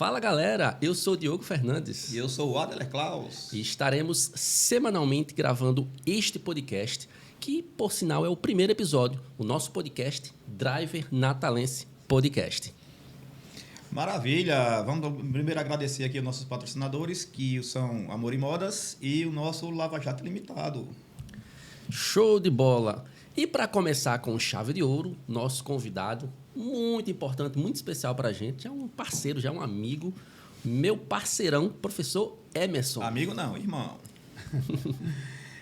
Fala galera, eu sou o Diogo Fernandes. E eu sou o Adler Klaus. E estaremos semanalmente gravando este podcast, que por sinal é o primeiro episódio, o nosso podcast Driver Natalense Podcast. Maravilha! Vamos primeiro agradecer aqui aos nossos patrocinadores, que são Amor e Modas e o nosso Lava Jato Limitado. Show de bola! E para começar com chave de ouro, nosso convidado, muito importante, muito especial para a gente, já é um parceiro, já é um amigo, meu parceirão, professor Emerson. Amigo não, irmão.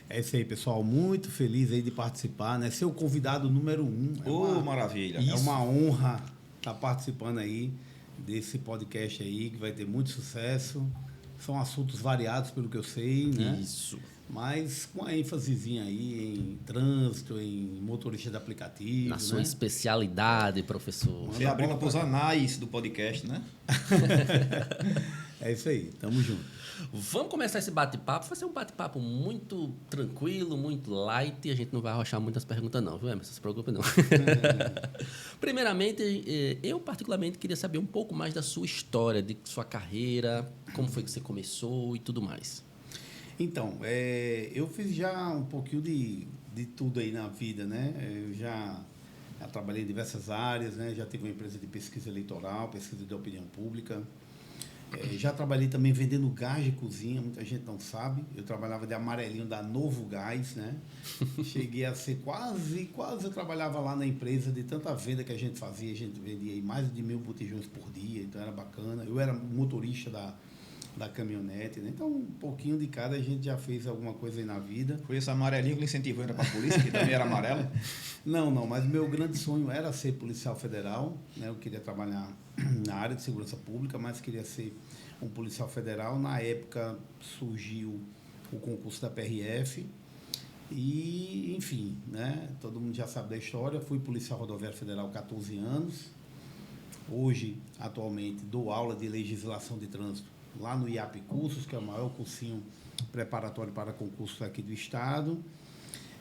É isso aí, pessoal. Muito feliz aí de participar, né? Ser o convidado número 1. Maravilha. É uma honra estar participando aí desse podcast aí, que vai ter muito sucesso. São assuntos variados, pelo que eu sei, né? Isso. Mas com a ênfasezinha aí em trânsito, em motorista de aplicativo. Na sua né? especialidade, professor. Você abriu para os anais do podcast, né? É isso aí, tamo junto. Vamos começar esse bate-papo. Vai ser um bate-papo muito tranquilo, muito light. E a gente não vai arrochar muitas perguntas não, viu, Emerson? Não se preocupe não. Primeiramente, eu particularmente queria saber um pouco mais da sua história, de sua carreira, como foi que você começou e tudo mais. Então, eu fiz já um pouquinho de tudo aí na vida, né? Eu já trabalhei em diversas áreas, né? Já tive uma empresa de pesquisa eleitoral, pesquisa de opinião pública. Já trabalhei também vendendo gás de cozinha, muita gente não sabe. Eu trabalhava de amarelinho da Novo Gás, né? Cheguei a ser quase eu trabalhava lá na empresa de tanta venda que a gente fazia. A gente vendia aí mais de 1.000 botijões por dia, então era bacana. Eu era motorista da caminhonete, né? Então, um pouquinho de cada a gente já fez alguma coisa aí na vida. Foi esse amarelinho que lhe incentivou para a polícia, que também era amarelo? Não, mas meu grande sonho era ser policial federal, né? Eu queria trabalhar na área de segurança pública, mas queria ser um policial federal. Na época surgiu o concurso da PRF e, enfim, né? Todo mundo já sabe da história. Fui policial rodoviário federal há 14 anos. Hoje, atualmente, dou aula de legislação de trânsito lá no IAP Cursos, que é o maior cursinho preparatório para concursos aqui do estado.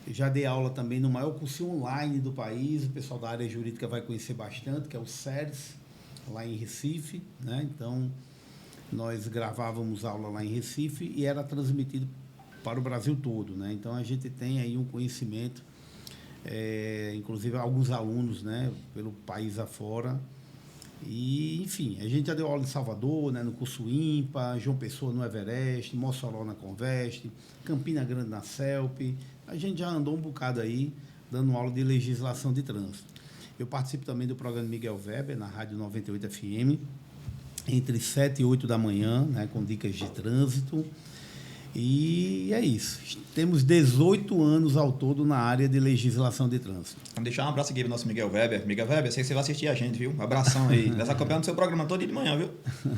Eu já dei aula também no maior cursinho online do país, o pessoal da área jurídica vai conhecer bastante, que é o SERES, lá em Recife, né? Então, nós gravávamos aula lá em Recife e era transmitido para o Brasil todo, né? Então, a gente tem aí um conhecimento, inclusive alguns alunos, né, pelo país afora. E, enfim, a gente já deu aula em Salvador, né, no curso IMPA, João Pessoa no Everest, Mossoró na Conveste, Campina Grande na CELP. A gente já andou um bocado aí, dando aula de legislação de trânsito. Eu participo também do programa Miguel Weber, na Rádio 98 FM, entre 7 e 8 da manhã, né, com dicas de trânsito. E é isso. Temos 18 anos ao todo na área de legislação de trânsito. Vamos deixar um abraço aqui para o nosso Miguel Weber. Miguel Weber, sei que você vai assistir a gente, viu? Um abração aí. Nós acompanhando o seu programa todo dia de manhã, viu?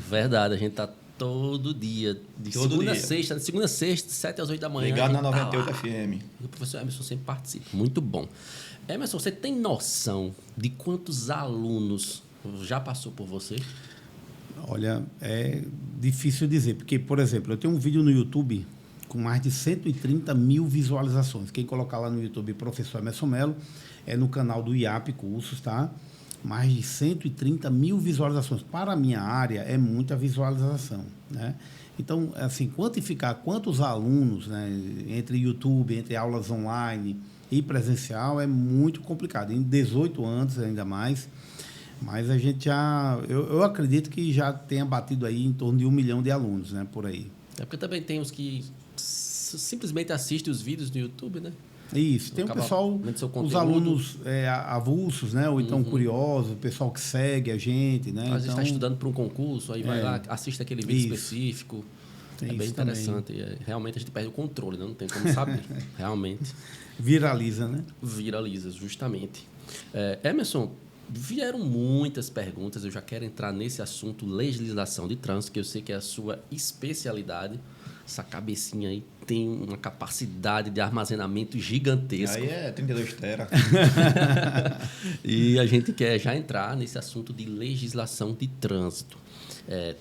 Verdade, a gente tá todo dia, de segunda a sexta, de 7 às 8 da manhã. Ligado na 98 FM. E o professor Emerson sempre participa. Muito bom. Emerson, você tem noção de quantos alunos já passou por você? Olha, é difícil dizer, porque, por exemplo, eu tenho um vídeo no YouTube com mais de 130 mil visualizações. Quem colocar lá no YouTube, professor Emerson Melo, é no canal do IAP Cursos, tá? Mais de 130 mil visualizações. Para a minha área, é muita visualização, né? Então, assim, quantificar quantos alunos, né, entre YouTube, entre aulas online e presencial, é muito complicado. Em 18 anos, ainda mais. Mas a gente eu acredito que já tenha batido aí em torno de 1 milhão de alunos, né, por aí. É porque também tem os que simplesmente assistem os vídeos no YouTube, né? Isso, tem o pessoal, os alunos avulsos, né, ou então curiosos, o pessoal que segue a gente, né? Às vezes está estudando para um concurso, aí vai lá, assiste aquele vídeo específico. É bem interessante. Realmente a gente perde o controle, né? Não tem como saber. Realmente. Viraliza, né? Viraliza, justamente. Emerson, vieram muitas perguntas, eu já quero entrar nesse assunto, legislação de trânsito, que eu sei que é a sua especialidade. Essa cabecinha aí tem uma capacidade de armazenamento gigantesca. Aí é 32 tera. E a gente quer já entrar nesse assunto de legislação de trânsito.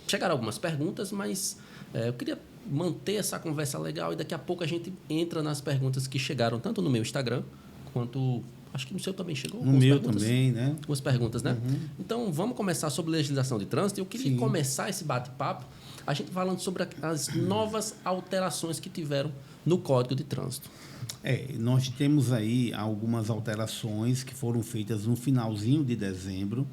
Chegaram algumas perguntas, mas eu queria manter essa conversa legal e daqui a pouco a gente entra nas perguntas que chegaram tanto no meu Instagram quanto Acho que no seu também chegou. No meu também, né? Algumas perguntas, né? Então, vamos começar sobre legislação de trânsito. Eu queria começar esse bate-papo a gente falando sobre as novas alterações que tiveram no Código de Trânsito. Nós temos aí algumas alterações que foram feitas no finalzinho de dezembro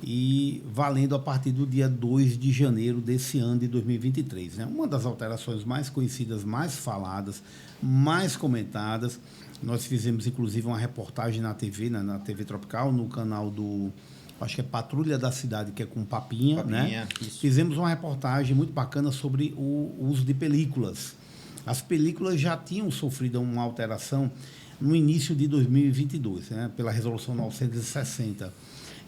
e valendo a partir do dia 2 de janeiro desse ano de 2023. Né? Uma das alterações mais conhecidas, mais faladas, mais comentadas, nós fizemos inclusive uma reportagem na TV, na TV Tropical, no canal do, acho que é Patrulha da Cidade, que é com Papinha. Né? Fizemos uma reportagem muito bacana sobre o uso de películas. As películas já tinham sofrido uma alteração no início de 2022, né? Pela Resolução 960.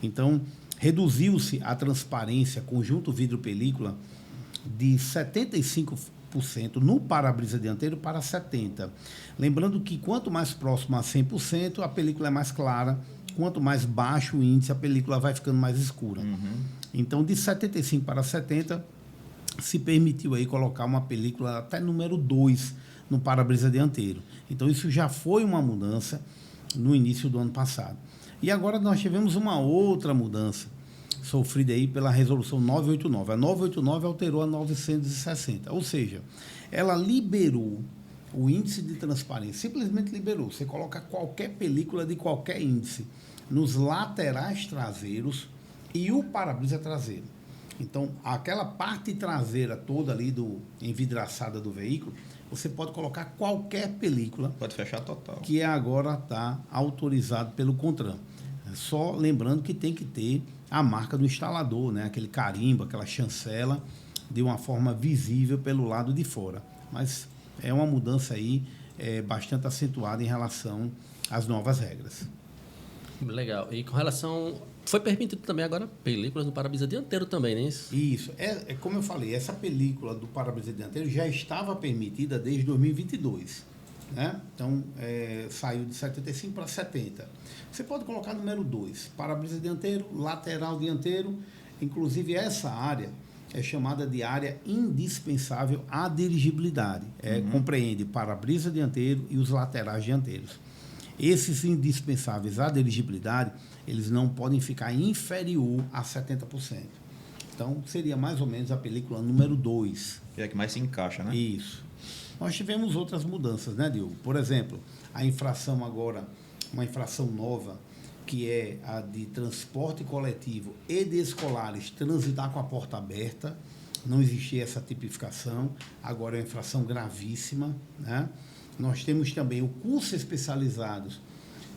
Então, reduziu-se a transparência conjunto vidro-película de 75% no para-brisa dianteiro para 70%. Lembrando que quanto mais próximo a 100%, a película é mais clara, quanto mais baixo o índice, a película vai ficando mais escura. Então, de 75% para 70%, se permitiu aí colocar uma película até número 2 no para-brisa dianteiro. Então, isso já foi uma mudança no início do ano passado. E agora nós tivemos uma outra mudança sofrida aí pela Resolução 989. A 989 alterou a 960, ou seja, ela liberou o índice de transparência, simplesmente liberou. Você coloca qualquer película de qualquer índice nos laterais traseiros e o para-brisa traseiro. Então, aquela parte traseira toda ali envidraçada do veículo, você pode colocar qualquer película. Pode fechar total. Que agora está autorizado pelo CONTRAN. Só lembrando que tem que ter a marca do instalador, né? Aquele carimbo, aquela chancela, de uma forma visível pelo lado de fora. Mas é uma mudança aí bastante acentuada em relação às novas regras. Legal. E com relação... Foi permitido também agora películas no para-brisa dianteiro também, né? Isso. Como eu falei, essa película do para-brisa dianteiro já estava permitida desde 2022. Né? Então, saiu de 75 para 70. Você pode colocar número 2, para-brisa dianteiro, lateral dianteiro. Inclusive, essa área é chamada de área indispensável à dirigibilidade. Compreende para-brisa dianteiro e os laterais dianteiros. Esses indispensáveis à dirigibilidade, eles não podem ficar inferior a 70%. Então, seria mais ou menos a película número 2. É a que mais se encaixa, né? Isso. Nós tivemos outras mudanças, né, Diogo? Por exemplo, a infração agora, uma infração nova, que é a de transporte coletivo e de escolares transitar com a porta aberta. Não existia essa tipificação, agora é uma infração gravíssima, né? Nós temos também o curso especializado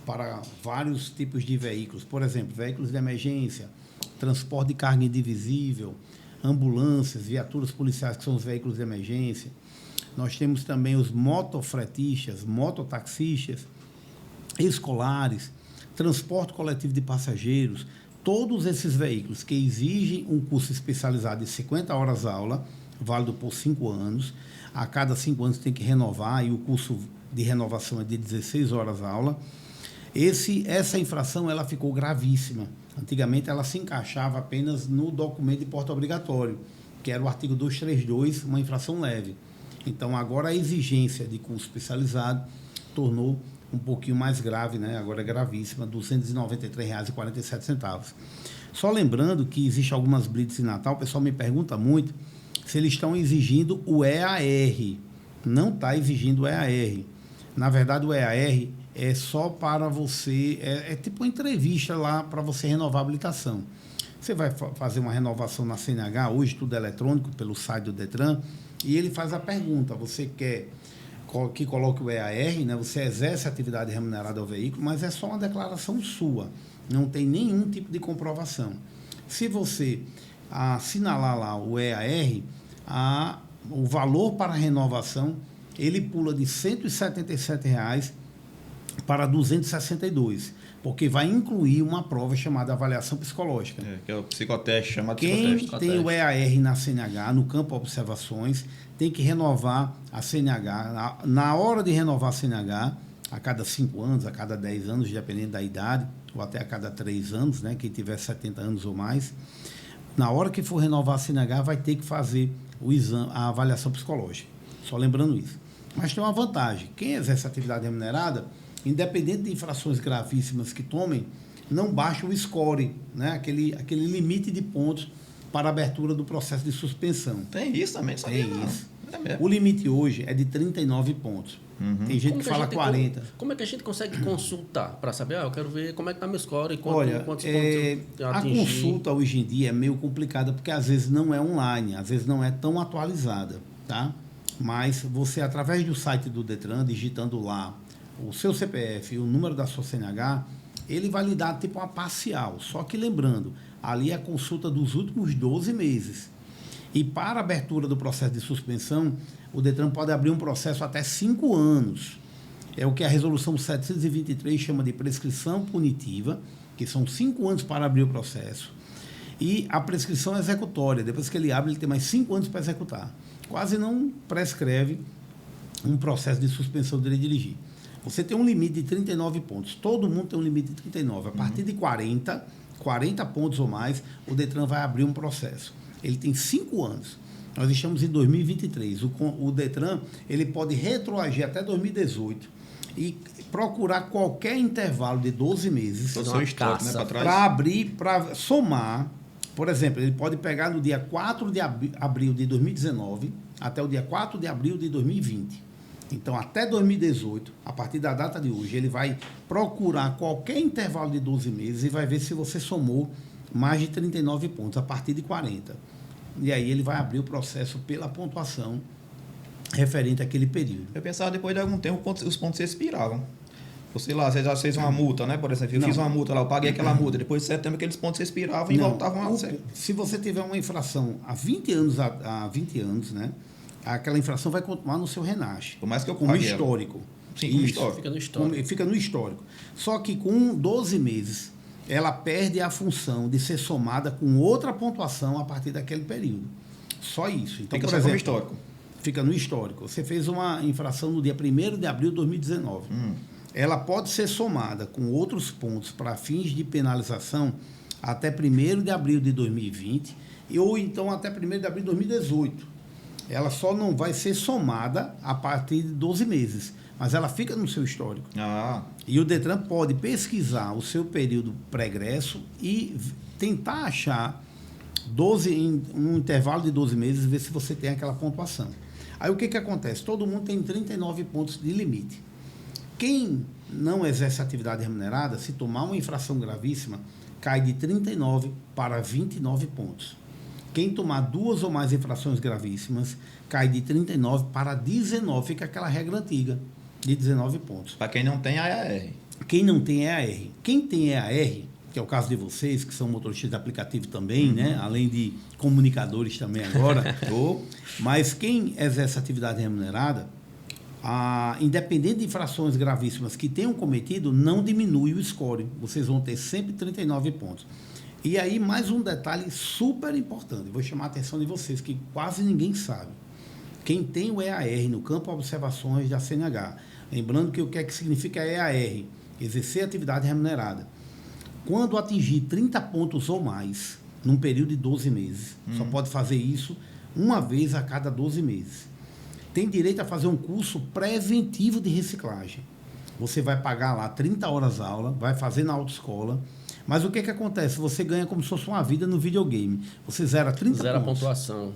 para vários tipos de veículos, por exemplo, veículos de emergência, transporte de carga indivisível, ambulâncias, viaturas policiais, que são os veículos de emergência. Nós temos também os motofretistas, mototaxistas, escolares, transporte coletivo de passageiros, todos esses veículos que exigem um curso especializado de 50 horas aula, válido por 5 anos. A cada 5 anos tem que renovar e o curso de renovação é de 16 horas aula. Essa infração ela ficou gravíssima. Antigamente ela se encaixava apenas no documento de porte obrigatório, que era o artigo 232, uma infração leve. Então agora a exigência de curso especializado tornou um pouquinho mais grave, né? Agora é gravíssima, R$ 293,47. Só lembrando que existe algumas blitz em Natal, o pessoal me pergunta muito se eles estão exigindo o EAR. Não está exigindo o EAR. Na verdade, o EAR é só para você... É tipo uma entrevista lá para você renovar a habilitação. Você vai fazer uma renovação na CNH, hoje tudo é eletrônico, pelo site do Detran, e ele faz a pergunta, você quer que coloque o EAR, né? Você exerce atividade remunerada ao veículo, mas é só uma declaração sua, não tem nenhum tipo de comprovação. Se você assinalar lá o EAR, o valor para a renovação, ele pula de R$ 177 para R$ 262, porque vai incluir uma prova chamada avaliação psicológica. Que é o psicoteste, chamado psicoteste. Quem tem o EAR na CNH, no campo observações, tem que renovar a CNH. Na hora de renovar a CNH, a cada 5 anos, a cada 10 anos, dependendo da idade, ou até a cada 3 anos, né, quem tiver 70 anos ou mais, na hora que for renovar a CNH, vai ter que fazer o exame, a avaliação psicológica. Só lembrando isso. Mas tem uma vantagem. Quem exerce atividade remunerada independente de infrações gravíssimas que tomem, não baixa o score, né? Aquele limite de pontos para a abertura do processo de suspensão. Tem isso também, sabia? Tem Não. isso. É mesmo. O limite hoje é de 39 pontos. Tem gente que fala 40. Como é que a gente consegue consultar para saber, eu quero ver como é que está meu score e Olha, quantos pontos eu a atingi? consulta hoje em dia é meio complicada porque às vezes não é online, às vezes não é tão atualizada, tá? Mas você, através do site do Detran, digitando lá o seu CPF e o número da sua CNH, ele vai lhe dar tipo uma parcial. Só que lembrando, ali é a consulta dos últimos 12 meses. E para a abertura do processo de suspensão, o Detran pode abrir um processo até 5 anos. É o que a resolução 723 chama de prescrição punitiva, que são 5 anos para abrir o processo. E a prescrição executória, depois que ele abre, ele tem mais 5 anos para executar. Quase não prescreve um processo de suspensão do direito de dirigir. Você tem um limite de 39 pontos. Todo mundo tem um limite de 39. A partir de 40 pontos ou mais, o Detran vai abrir um processo. Ele tem 5 anos. Nós estamos em 2023. O Detran ele pode retroagir até 2018 e procurar qualquer intervalo de 12 meses Todo o seu histórico, né, para trás. para abrir, para somar. Por exemplo, ele pode pegar no dia 4 de abril de 2019 até o dia 4 de abril de 2020. Então, até 2018, a partir da data de hoje, ele vai procurar qualquer intervalo de 12 meses e vai ver se você somou mais de 39 pontos, a partir de 40. E aí ele vai abrir o processo pela pontuação referente àquele período. Eu pensava, depois de algum tempo, os pontos se expiravam. Você lá, você já fez uma multa, né? Por exemplo, eu fiz uma multa lá, eu paguei aquela multa. Depois de setembro, aqueles pontos se expiravam e voltavam a ser. Se você tiver uma infração há 20 anos, né? Aquela infração vai continuar no seu RENASH. Por mais que eu como pague histórico. Sim, como Isso. histórico. Fica no histórico. Fica no histórico. Só que com 12 meses, ela perde a função de ser somada com outra pontuação a partir daquele período. Só isso. Então, Fica por só exemplo, como histórico. Fica no histórico. Você fez uma infração no dia 1º de abril de 2019. Ela pode ser somada com outros pontos para fins de penalização até 1º de abril de 2020 ou então até 1º de abril de 2018. Ela só não vai ser somada a partir de 12 meses, mas ela fica no seu histórico. E o Detran pode pesquisar o seu período pregresso e tentar achar em um intervalo de 12 meses, ver se você tem aquela pontuação. Aí o que acontece? Todo mundo tem 39 pontos de limite. Quem não exerce atividade remunerada, se tomar uma infração gravíssima, cai de 39 para 29 pontos. Quem tomar 2 ou mais infrações gravíssimas, cai de 39 para 19. Fica aquela regra antiga de 19 pontos. Para quem não tem a EAR. Quem não tem EAR. Quem tem EAR, que é o caso de vocês, que são motoristas de aplicativo também, né? Além de comunicadores também agora. Mas quem exerce atividade remunerada, independente de infrações gravíssimas que tenham cometido, não diminui o score. Vocês vão ter sempre 39 pontos. E aí, mais um detalhe super importante. Vou chamar a atenção de vocês, que quase ninguém sabe. Quem tem o EAR no campo de observações da CNH, lembrando que o que é que significa EAR? Exercer atividade remunerada. Quando atingir 30 pontos ou mais, num período de 12 meses, só pode fazer isso uma vez a cada 12 meses. Tem direito a fazer um curso preventivo de reciclagem. Você vai pagar lá 30 horas aula, vai fazer na autoescola. Mas o que acontece? Você ganha como se fosse uma vida no videogame. Você zera 30 pontos. Zera a pontuação.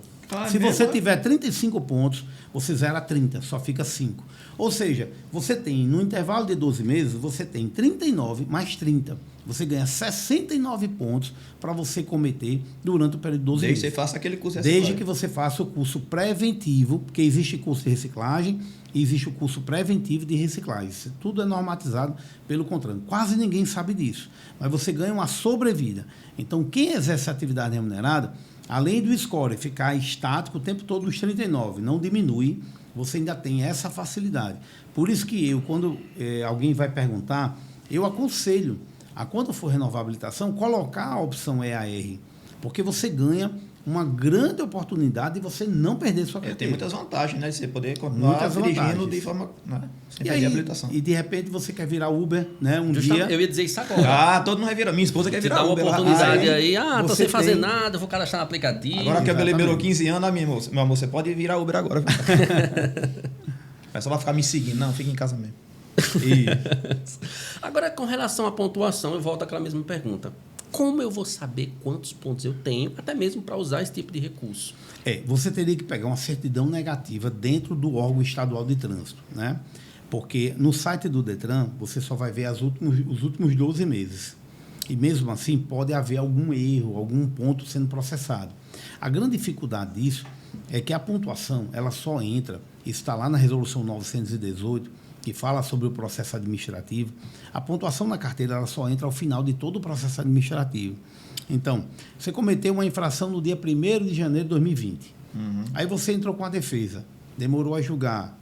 Se você tiver 35 pontos, você zera 30, só fica 5. Ou seja, você tem, no intervalo de 12 meses, você tem 39 mais 30. Você ganha 69 pontos para você cometer durante o período de 12 meses. Desde que você faça aquele curso de reciclagem. Desde reciclagem. que você faça o curso preventivo, porque existe curso de reciclagem e existe o curso preventivo de reciclagem. Isso tudo é normatizado pelo CONTRAN. Quase ninguém sabe disso. Mas você ganha uma sobrevida. Então, quem exerce atividade remunerada, além do score ficar estático o tempo todo nos 39, não diminui, você ainda tem essa facilidade. Por isso que quando alguém vai perguntar, eu aconselho, quando for renovar a habilitação, colocar a opção EAR, porque você ganha uma grande oportunidade de você não perder sua carteira. Tem muitas vantagens, né? De você poder continuar dirigindo de forma... Né? Sem perder a habilitação. E de repente você quer virar Uber, né? Dia... Eu ia dizer isso agora. Todo mundo vai virar. Minha esposa quer virar Dá uma Uber. oportunidade aí. Tô sem fazer tem... nada, vou cadastrar no aplicativo. Agora que eu liberou 15 anos, meu amor, você pode virar Uber agora. É só pra ficar me seguindo. Não, fica em casa mesmo. Isso. Agora, com relação à pontuação, eu volto àquela mesma pergunta. Como eu vou saber quantos pontos eu tenho, até mesmo para usar esse tipo de recurso? Você teria que pegar uma certidão negativa dentro do órgão estadual de trânsito, né? Porque no site do Detran, você só vai ver os últimos 12 meses. E mesmo assim, pode haver algum erro, algum ponto sendo processado. A grande dificuldade disso é que a pontuação, ela só entra, está lá na Resolução 918, que fala sobre o processo administrativo. A pontuação na carteira, ela só entra ao final de todo o processo administrativo. Então, você cometeu uma infração no dia 1º de janeiro de 2020. Aí você entrou com a defesa, demorou a julgar,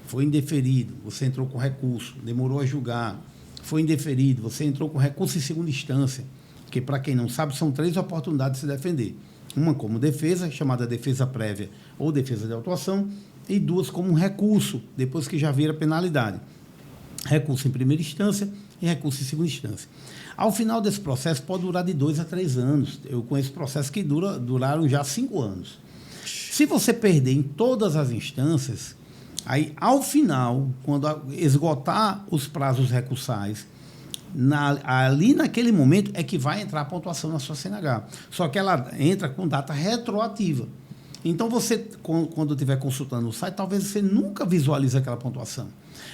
foi indeferido, você entrou com recurso, demorou a julgar, foi indeferido, você entrou com recurso em segunda instância, que, para quem não sabe, são 3 oportunidades de se defender. Uma como defesa, chamada defesa prévia ou defesa de autuação, e 2 como um recurso, depois que já vira penalidade. Recurso em primeira instância e recurso em segunda instância. Ao final desse processo, pode durar de 2 a 3 anos. Eu conheço processos que duraram já 5 anos. Se você perder em todas as instâncias, aí, ao final, quando esgotar os prazos recursais, ali naquele momento é que vai entrar a pontuação na sua CNH. Só que ela entra com data retroativa. Então, você, quando estiver consultando o site, talvez você nunca visualize aquela pontuação.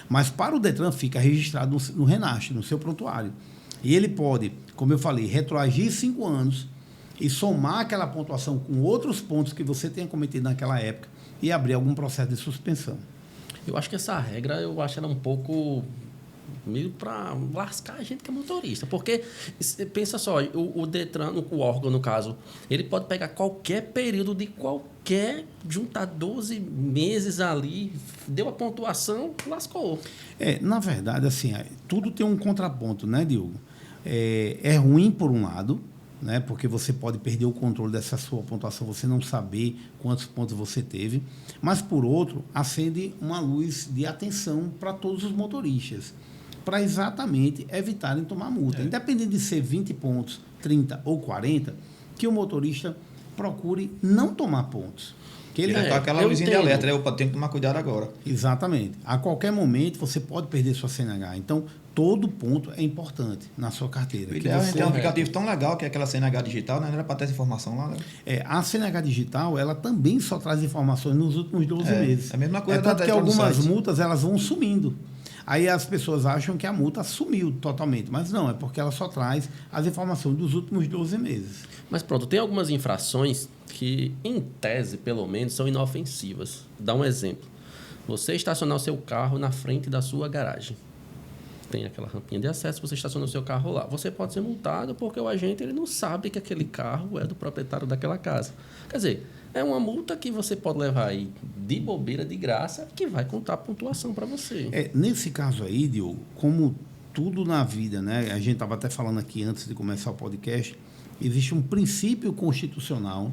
Mas para o Detran fica registrado no RENAST, no seu prontuário. E ele pode, como eu falei, retroagir 5 anos e somar aquela pontuação com outros pontos que você tenha cometido naquela época e abrir algum processo de suspensão. Eu acho que essa regra, eu acho ela um pouco meio para lascar a gente que é motorista. Porque, pensa só, o Detran, o órgão, no caso, ele pode pegar qualquer período de juntar 12 meses ali, deu a pontuação, lascou. Na verdade, assim, tudo tem um contraponto, né, Diogo? É ruim por um lado, né, porque você pode perder o controle dessa sua pontuação, você não saber quantos pontos você teve, mas, por outro, acende uma luz de atenção para todos os motoristas, para exatamente evitarem tomar multa. Independente de ser 20 pontos, 30 ou 40, que o motorista procure não tomar pontos. Que ele tá aquela luzinha de alerta, né? Opa, tem que tomar cuidado agora. Exatamente. A qualquer momento você pode perder sua CNH. Então, todo ponto é importante na sua carteira. O ideal é ter um aplicativo tão legal que é aquela CNH digital, né? Não era para ter essa informação lá, né? A CNH digital, ela também só traz informações nos últimos 12 meses. É a mesma coisa tanto que algumas multas, elas vão sumindo. Aí as pessoas acham que a multa sumiu totalmente, mas não, é porque ela só traz as informações dos últimos 12 meses. Mas pronto, tem algumas infrações que, em tese, pelo menos, são inofensivas. Dá um exemplo. Você estacionar o seu carro na frente da sua garagem. Tem aquela rampinha de acesso, você estaciona o seu carro lá. Você pode ser multado porque o agente ele não sabe que aquele carro é do proprietário daquela casa. Quer dizer, é uma multa que você pode levar aí de bobeira, de graça, que vai contar a pontuação para você. Nesse caso aí, Diogo, como tudo na vida, né? A gente estava até falando aqui antes de começar o podcast, existe um princípio constitucional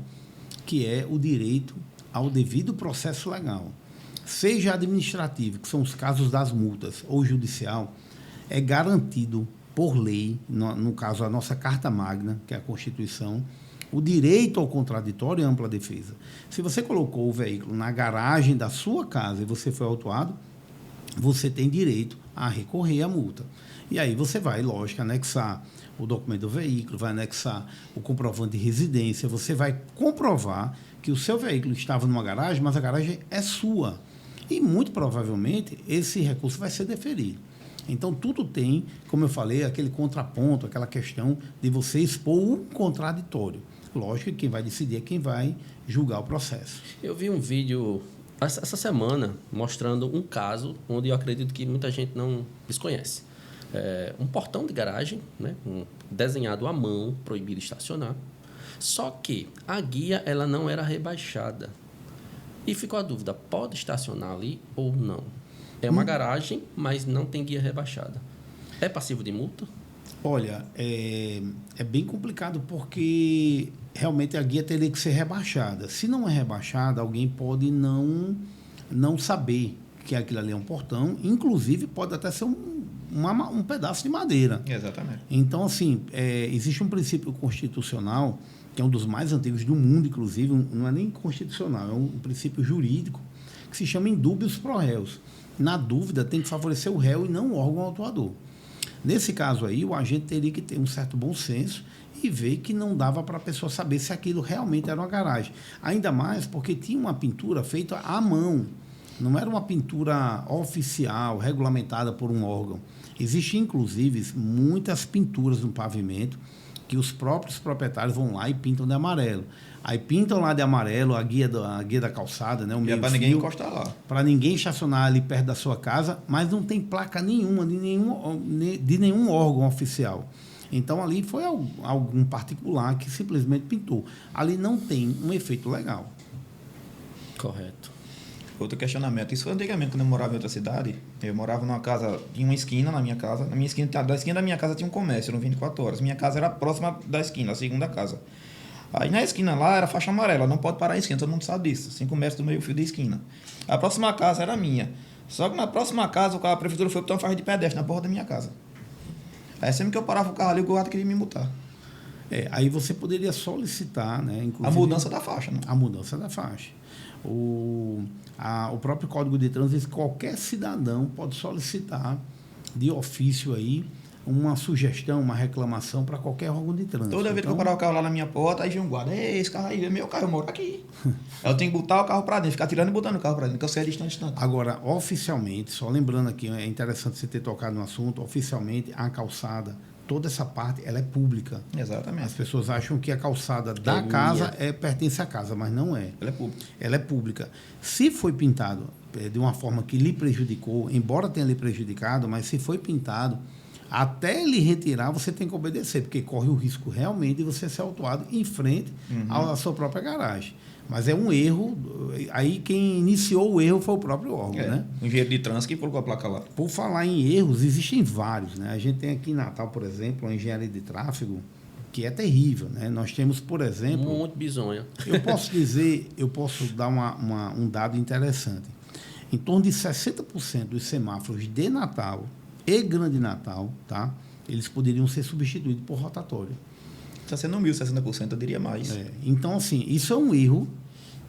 que é o direito ao devido processo legal. Seja administrativo, que são os casos das multas, ou judicial, é garantido por lei, no caso a nossa Carta Magna, que é a Constituição, o direito ao contraditório e ampla defesa. Se você colocou o veículo na garagem da sua casa e você foi autuado, você tem direito a recorrer à multa. E aí você vai, lógico, anexar o documento do veículo, vai anexar o comprovante de residência, você vai comprovar que o seu veículo estava numa garagem, mas a garagem é sua. E, muito provavelmente, esse recurso vai ser deferido. Então, tudo tem, como eu falei, aquele contraponto, aquela questão de você expor um contraditório. Lógico que quem vai decidir é quem vai julgar o processo. Eu vi um vídeo essa semana mostrando um caso onde eu acredito que muita gente não desconhece. Um portão de garagem, né, desenhado à mão, proibido estacionar. Só que a guia ela não era rebaixada. E ficou a dúvida, pode estacionar ali ou não? É uma garagem, mas não tem guia rebaixada. É passivo de multa? Olha, é bem complicado porque realmente a guia teria que ser rebaixada. Se não é rebaixada, alguém pode não saber que aquilo ali é um portão. Inclusive, pode até ser um pedaço de madeira. Exatamente. Então, assim, existe um princípio constitucional, que é um dos mais antigos do mundo, inclusive, não é nem constitucional, é um princípio jurídico, que se chama indúbios pro réus. Na dúvida, tem que favorecer o réu e não o órgão autuador. Nesse caso aí, o agente teria que ter um certo bom senso e ver que não dava para a pessoa saber se aquilo realmente era uma garagem. Ainda mais porque tinha uma pintura feita à mão. Não era uma pintura oficial, regulamentada por um órgão. Existem, inclusive, muitas pinturas no pavimento que os próprios proprietários vão lá e pintam de amarelo. Aí pintam lá de amarelo a guia da calçada, né? O meio para ninguém encostar lá. Para ninguém estacionar ali perto da sua casa, mas não tem placa nenhuma de nenhum órgão oficial. Então, ali foi algum particular que simplesmente pintou. Ali não tem um efeito legal. Correto. Outro questionamento. Isso foi antigamente, quando eu morava em outra cidade. Eu morava numa casa, tinha uma esquina na minha casa. Da esquina da minha casa tinha um comércio, eram 24 horas. Minha casa era próxima da esquina, a segunda casa. Aí na esquina lá era faixa amarela, não pode parar em esquina, todo mundo sabe disso. 5 metros do meio fio de esquina. A próxima casa era minha. Só que na próxima casa, a prefeitura foi botar uma faixa de pedestre na porta da minha casa. Aí sempre que eu parava o carro ali, o guarda queria me multar. Aí você poderia solicitar, né? Inclusive, a mudança da faixa, né? A mudança da faixa. O próprio Código de Trânsito diz que qualquer cidadão pode solicitar de ofício aí uma sugestão, uma reclamação para qualquer órgão de trânsito. Toda vez que eu parar o carro lá na minha porta, aí vem um guarda, esse carro aí é meu carro, eu moro aqui. Eu tenho que botar o carro para dentro, ficar tirando e botando o carro para dentro, que eu sei distante. Agora, oficialmente, só lembrando aqui, é interessante você ter tocado no assunto, oficialmente a calçada, toda essa parte, ela é pública. Exatamente. As pessoas acham que a calçada da casa pertence à casa, mas não é. Ela é pública. Ela é pública. Se foi pintado de uma forma que lhe prejudicou, embora tenha lhe prejudicado, mas se foi pintado, até ele retirar, você tem que obedecer, porque corre o risco realmente de você ser autuado em frente à sua própria garagem. Mas é um erro, aí quem iniciou o erro foi o próprio órgão, né? O engenheiro de trânsito que colocou a placa lá. Por falar em erros, existem vários, né? A gente tem aqui em Natal, por exemplo, uma engenharia de tráfego que é terrível, né? Nós temos, por exemplo... Muito bizonha. Eu posso dar um dado interessante. Em torno de 60% dos semáforos de Natal e Grande Natal, tá? Eles poderiam ser substituídos por rotatório. Está sendo 1.060%, eu diria mais. Então, assim, isso é um erro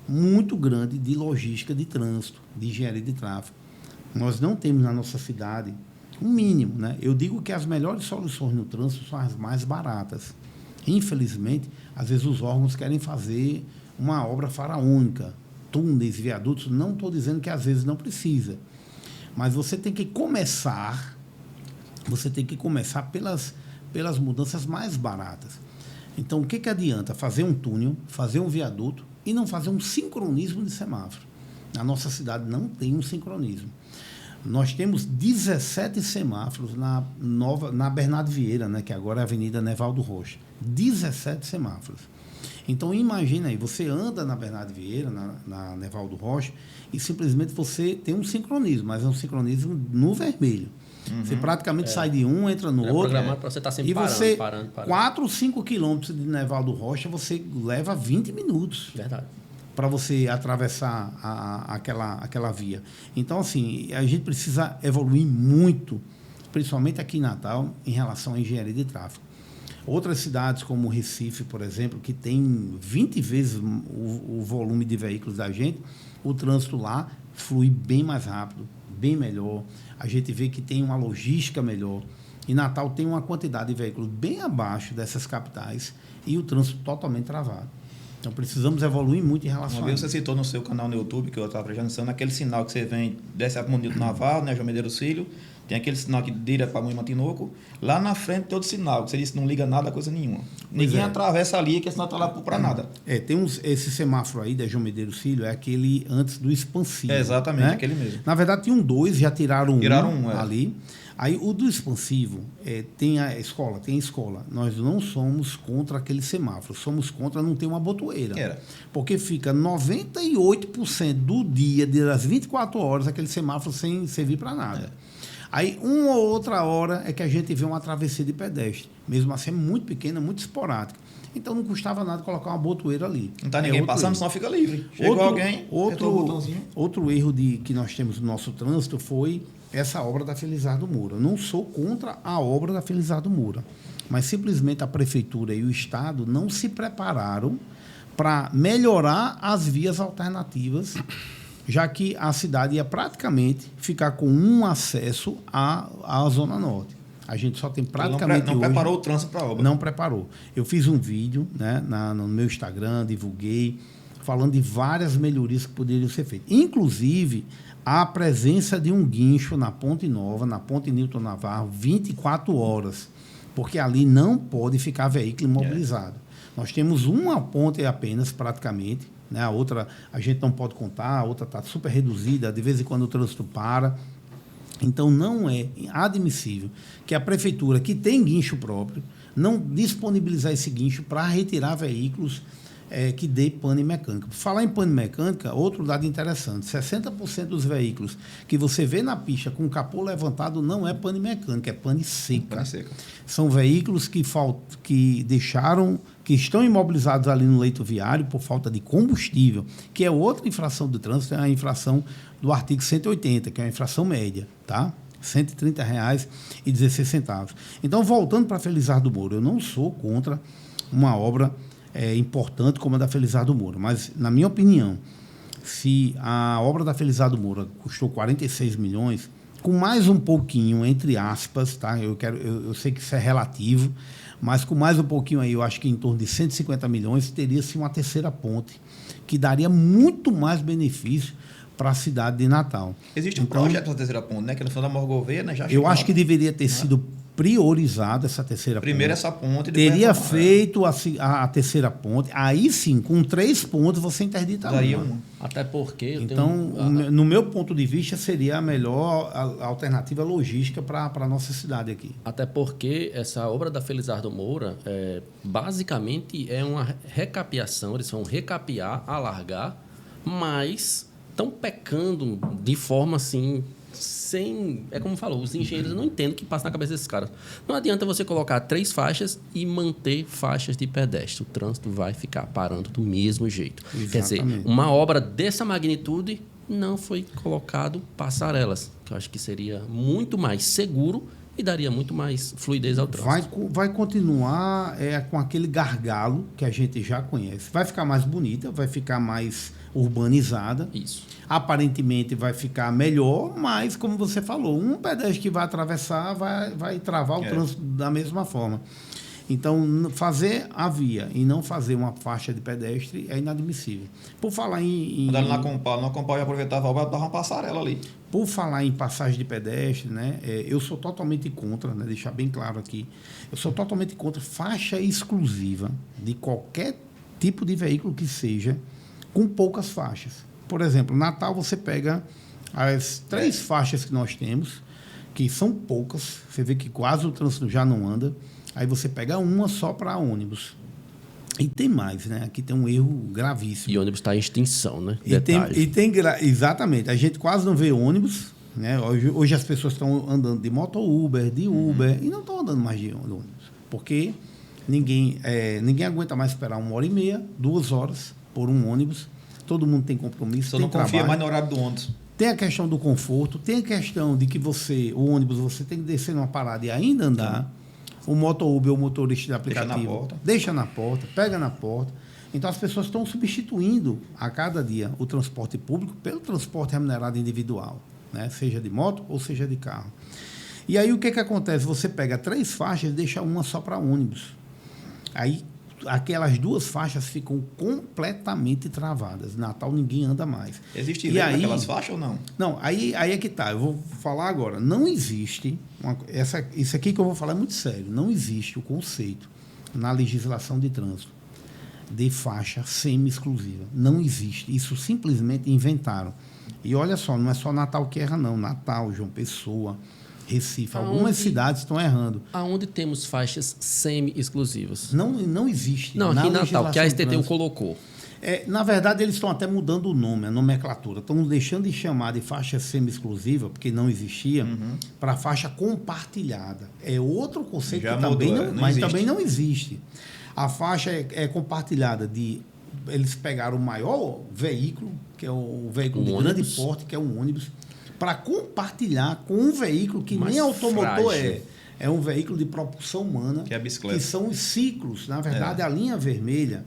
muito grande de logística de trânsito, de engenharia de tráfego. Nós não temos na nossa cidade um mínimo, né? Eu digo que as melhores soluções no trânsito são as mais baratas. Infelizmente, às vezes os órgãos querem fazer uma obra faraônica, túneis, viadutos. Não estou dizendo que às vezes não precisa, mas você tem que começar pelas mudanças mais baratas. Então, o que adianta fazer um túnel, fazer um viaduto e não fazer um sincronismo de semáforo? Na nossa cidade não tem um sincronismo. Nós temos 17 semáforos na Bernardo Vieira, né, que agora é a Avenida Nevaldo Rocha. 17 semáforos. Então, imagina aí, você anda na Bernardo Vieira, na Nevaldo Rocha, e simplesmente você tem um sincronismo, mas é um sincronismo no vermelho. Você praticamente sai de um, entra no outro. Programado para você estar sempre parando. 4 ou 5 quilômetros de Nevaldo Rocha, você leva 20 minutos. Verdade. Para você atravessar aquela via. Então, assim, a gente precisa evoluir muito, principalmente aqui em Natal, em relação à engenharia de tráfego. Outras cidades, como Recife, por exemplo, que tem 20 vezes o volume de veículos da gente, o trânsito lá flui bem mais rápido, bem melhor. A gente vê que tem uma logística melhor. E Natal tem uma quantidade de veículos bem abaixo dessas capitais e o trânsito totalmente travado. Então, precisamos evoluir muito em relação Uma vez você citou no seu canal no YouTube, que eu estava prestando, aquele sinal que você vem, desce a Bonito Naval, né, João Medeiros Filho, tem aquele sinal que direto para Moinho Matinoco, lá na frente tem outro sinal, que você disse que não liga nada a coisa nenhuma. Ninguém atravessa ali, que senão está lá para nada. Esse semáforo aí da João Medeiros Filho, é aquele antes do expansivo. Exatamente, né? Aquele mesmo. Na verdade, tinham dois, já tiraram um ali. Aí, o do expansivo, tem a escola. Nós não somos contra aquele semáforo, somos contra não ter uma botoeira. Porque fica 98% do dia, das 24 horas, aquele semáforo sem servir para nada. Aí, uma ou outra hora é que a gente vê uma travessia de pedestre. Mesmo assim, é muito pequena, muito esporádica. Então, não custava nada colocar uma botoeira ali. Não está ninguém passando, senão fica livre. Chegou alguém, apertou o botãozinho. Outro erro que nós temos no nosso trânsito foi essa obra da Felizardo Moura. Eu não sou contra a obra da Felizardo Moura, mas simplesmente a Prefeitura e o Estado não se prepararam para melhorar as vias alternativas já que a cidade ia praticamente ficar com um acesso à Zona Norte. A gente só tem praticamente não preparou o trânsito para a obra. Não preparou. Eu fiz um vídeo, né, no meu Instagram, divulguei, falando de várias melhorias que poderiam ser feitas. Inclusive, a presença de um guincho na Ponte Nova, na Ponte Newton Navarro, 24 horas. Porque ali não pode ficar veículo imobilizado. Nós temos uma ponte apenas, praticamente. Né? A outra a gente não pode contar, a outra está super reduzida, de vez em quando o trânsito para. Então, não é admissível que a prefeitura, que tem guincho próprio, não disponibilizar esse guincho para retirar veículos que dê pane mecânica. Por falar em pane mecânica, outro dado interessante, 60% dos veículos que você vê na pista com o capô levantado não é pane mecânica, é pane seca. São veículos que estão imobilizados ali no leito viário por falta de combustível, que é outra infração do trânsito, é a infração do artigo 180, que é a infração média, tá? R$ 130,16. Então, voltando para Felizardo Moura, eu não sou contra uma obra importante como a da Felizardo Moura, mas, na minha opinião, se a obra da Felizardo Moura custou 46 milhões, com mais um pouquinho, entre aspas, tá? Eu sei que isso é relativo, mas com mais um pouquinho aí, eu acho que em torno de 150 milhões, teria-se uma terceira ponte, que daria muito mais benefício para a cidade de Natal. Existe um projeto da terceira ponte, né? Que no final da Morgoveia, né? Eu acho que deveria ter sido priorizada essa terceira ponte. Primeiro essa ponte. Teria feito a terceira ponte. Aí sim, com 3 pontos, você interdita uma. Até porque... no meu ponto de vista, seria a melhor alternativa logística para a nossa cidade aqui. Até porque essa obra da Felizardo Moura, basicamente, é uma recapeação. Eles vão recapear, alargar, mas estão pecando de forma assim... É como falou, os engenheiros não entendem o que passa na cabeça desses caras. Não adianta você colocar 3 faixas e manter faixas de pedestre. O trânsito vai ficar parando do mesmo jeito. Exatamente. Quer dizer, uma obra dessa magnitude não foi colocado passarelas, que eu acho que seria muito mais seguro e daria muito mais fluidez ao trânsito. Vai continuar com aquele gargalo que a gente já conhece. Vai ficar mais bonita, vai ficar mais urbanizada. Isso. Aparentemente vai ficar melhor, mas, como você falou, um pedestre que vai atravessar vai travar o trânsito da mesma forma. Então, fazer a via e não fazer uma faixa de pedestre é inadmissível. Por falar Andando na Compal e aproveitava a obra, dava uma passarela ali. Por falar em passagem de pedestre, né, eu sou totalmente contra, né, deixar bem claro aqui, eu sou totalmente contra faixa exclusiva de qualquer tipo de veículo que seja, com poucas faixas. Por exemplo, Natal você pega as 3 faixas que nós temos, que são poucas, você vê que quase o trânsito já não anda, aí você pega uma só para ônibus. E tem mais, né? Aqui tem um erro gravíssimo. E ônibus está em extinção, né? Exatamente. A gente quase não vê ônibus, né? Hoje as pessoas estão andando de moto Uber, de Uber, e não estão andando mais de ônibus. Porque ninguém aguenta mais esperar 1h30, 2 horas por um ônibus. Todo mundo tem compromisso, Só não confia mais no horário do ônibus. Tem a questão do conforto, tem a questão de que o ônibus, você tem que descer numa parada e ainda andar. O moto Uber, o motorista de aplicativo, deixa na porta, pega na porta. Então, as pessoas estão substituindo a cada dia o transporte público pelo transporte remunerado individual, né? Seja de moto ou seja de carro. E aí, o que acontece? Você pega 3 faixas e deixa uma só para ônibus. Aí, aquelas 2 faixas ficam completamente travadas. Natal, ninguém anda mais. Existe lei naquelas faixas ou não? Não, aí é que tá. Eu vou falar agora. Não existe... isso aqui que eu vou falar é muito sério. Não existe o conceito na legislação de trânsito de faixa semi-exclusiva. Não existe. Isso simplesmente inventaram. E olha só, não é só Natal que erra, não. Natal, João Pessoa, Recife, algumas cidades estão errando. Aonde temos faixas semi-exclusivas? Não existe. Não, aqui em Natal, que a STTU colocou. Na verdade, eles estão até mudando o nome, a nomenclatura. Estão deixando de chamar de faixa semi-exclusiva, porque não existia, para faixa compartilhada. É outro conceito que também não existe. A faixa é compartilhada de... Eles pegaram o maior veículo, que é o veículo de grande porte, que é um ônibus, para compartilhar com um veículo que nem automotor frágil. É um veículo de propulsão humana, que é a bicicleta. Que são os ciclos. Na verdade, a linha vermelha,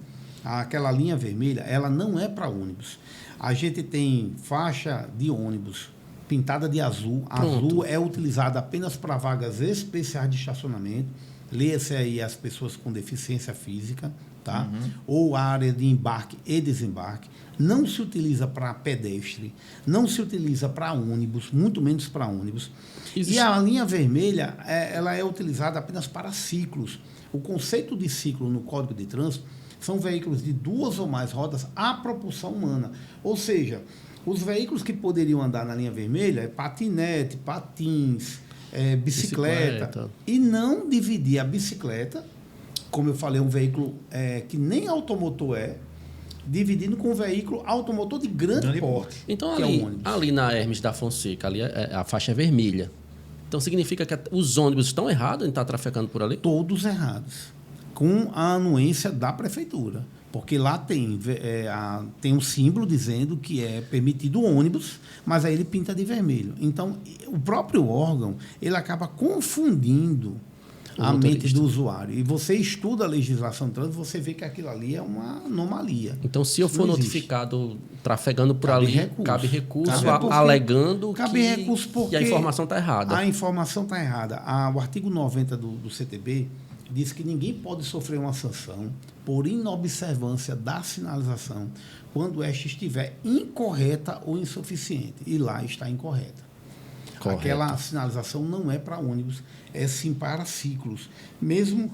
aquela linha vermelha, ela não é para ônibus. A gente tem faixa de ônibus pintada de azul. Azul é utilizada apenas para vagas especiais de estacionamento. Leia-se aí as pessoas com deficiência física, tá? Ou a área de embarque e desembarque. Não se utiliza para pedestre, não se utiliza para ônibus, muito menos para ônibus. E a linha vermelha, ela é utilizada apenas para ciclos. O conceito de ciclo no Código de Trânsito são veículos de 2 ou mais rodas à propulsão humana. Ou seja, os veículos que poderiam andar na linha vermelha é patinete, patins, bicicleta. E não dividir a bicicleta, como eu falei, um veículo que nem automotor dividindo com um veículo automotor de grande porte. Então, ali na Hermes da Fonseca, ali a faixa é vermelha. Então, significa que os ônibus estão errados em estar trafegando por ali? Todos errados, com a anuência da prefeitura. Porque lá tem um símbolo dizendo que é permitido ônibus, mas aí ele pinta de vermelho. Então, o próprio órgão, ele acaba confundindo a mente do usuário. E você estuda a legislação de trânsito, você vê que aquilo ali é uma anomalia. Então, se eu for notificado trafegando por ali, cabe recurso alegando que a informação está errada. A informação está errada. O artigo 90 do CTB diz que ninguém pode sofrer uma sanção por inobservância da sinalização quando esta estiver incorreta ou insuficiente. E lá está incorreta. Correto. Aquela sinalização não é para ônibus, é sim para ciclos. Mesmo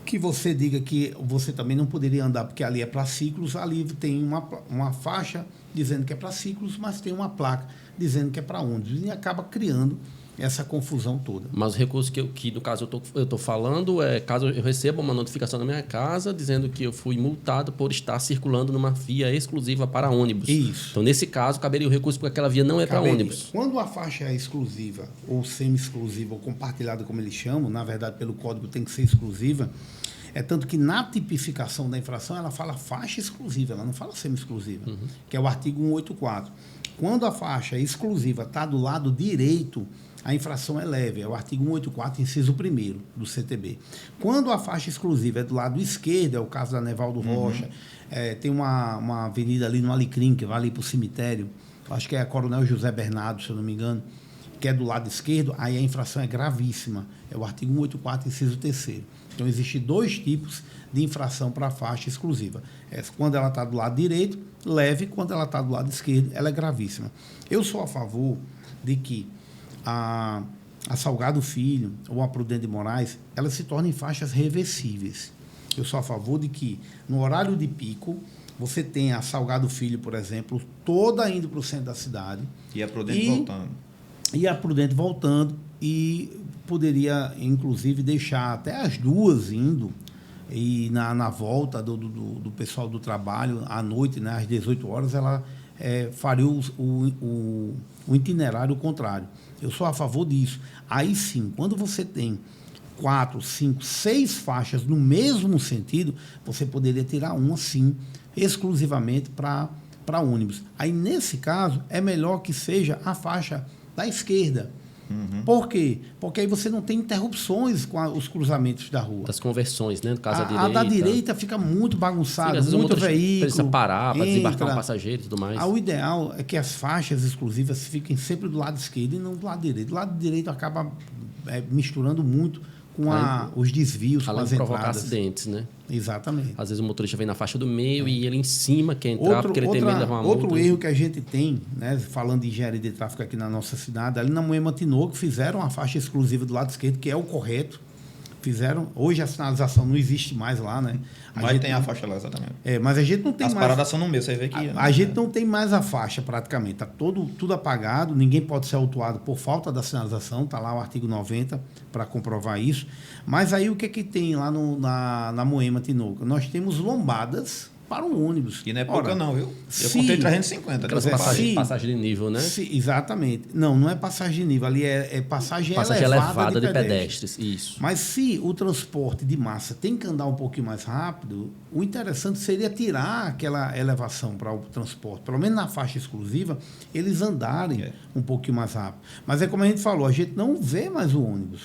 que você diga que você também não poderia andar, porque ali é para ciclos, ali tem uma faixa dizendo que é para ciclos, mas tem uma placa dizendo que é para ônibus. E acaba criando essa confusão toda. Mas o recurso que no caso, eu estou falando é caso eu receba uma notificação na minha casa dizendo que eu fui multado por estar circulando numa via exclusiva para ônibus. Isso. Então, nesse caso, caberia o recurso porque aquela via não é para ônibus. Quando a faixa é exclusiva, ou semi-exclusiva, ou compartilhada, como eles chamam, na verdade, pelo código tem que ser exclusiva, é tanto que na tipificação da infração ela fala faixa exclusiva, ela não fala semi-exclusiva, que é o artigo 184. Quando a faixa exclusiva está do lado direito, a infração é leve, é o artigo 184, inciso 1º do CTB. Quando a faixa exclusiva é do lado esquerdo, é o caso da Nevaldo Rocha, tem uma avenida ali no Alecrim, que vai ali para o cemitério, acho que é a Coronel José Bernardo, se eu não me engano, que é do lado esquerdo, aí a infração é gravíssima, é o artigo 184, inciso 3º. Então, existem 2 tipos de infração para a faixa exclusiva. Quando ela está do lado direito, leve, quando ela está do lado esquerdo, ela é gravíssima. Eu sou a favor de que a Salgado Filho ou a Prudente de Moraes, elas se tornem faixas reversíveis. Eu sou a favor de que, no horário de pico, você tenha a Salgado Filho, por exemplo, toda indo para o centro da cidade. E a Prudente voltando. E a Prudente voltando, e poderia, inclusive, deixar até as 2 indo, e na volta do pessoal do trabalho, à noite, né, às 18 horas, ela faria o itinerário contrário. Eu sou a favor disso. Aí sim, quando você tem 4, 5, 6 faixas no mesmo sentido, você poderia tirar uma, sim, exclusivamente para ônibus. Aí, nesse caso, é melhor que seja a faixa da esquerda. Por quê? Porque aí você não tem interrupções com os cruzamentos da rua. Das conversões, né? No caso, a da direita fica muito bagunçada, muito veículo. Precisa parar para desembarcar um passageiro e tudo mais. O ideal é que as faixas exclusivas fiquem sempre do lado esquerdo e não do lado direito. Do lado direito acaba misturando muito com os desvios, com as entradas. Provocar acidentes, né? Exatamente. Às vezes o motorista vem na faixa do meio e ele em cima quer entrar porque ele tem medo de levar uma multa. Outro erro que a gente tem, né, falando de engenharia de tráfego aqui na nossa cidade, ali na Moema Tinoco fizeram a faixa exclusiva do lado esquerdo, que é o correto. Hoje a sinalização não existe mais lá, né? Mas tem a faixa lá, exatamente. Mas a gente não tem mais... As paradas são no meio, você vê que... A gente não tem mais a faixa, praticamente. Está tudo apagado, ninguém pode ser autuado por falta da sinalização, está lá o artigo 90 para comprovar isso. Mas aí o que tem lá na Moema Tinoco? Nós temos lombadas para um ônibus. E não é pouca não, viu? Eu se- contei 350. Aquelas então você passagem- passagens de nível, né? Exatamente. Não é passagem de nível. Ali é passagem Passagem elevada elevada de pedestres. pedestres. Isso. Mas se o transporte de massa tem que andar um pouquinho mais rápido, o interessante seria tirar aquela elevação para o transporte. Pelo menos na faixa exclusiva, eles andarem um pouquinho mais rápido. Mas é como a gente falou, a gente não vê mais o ônibus.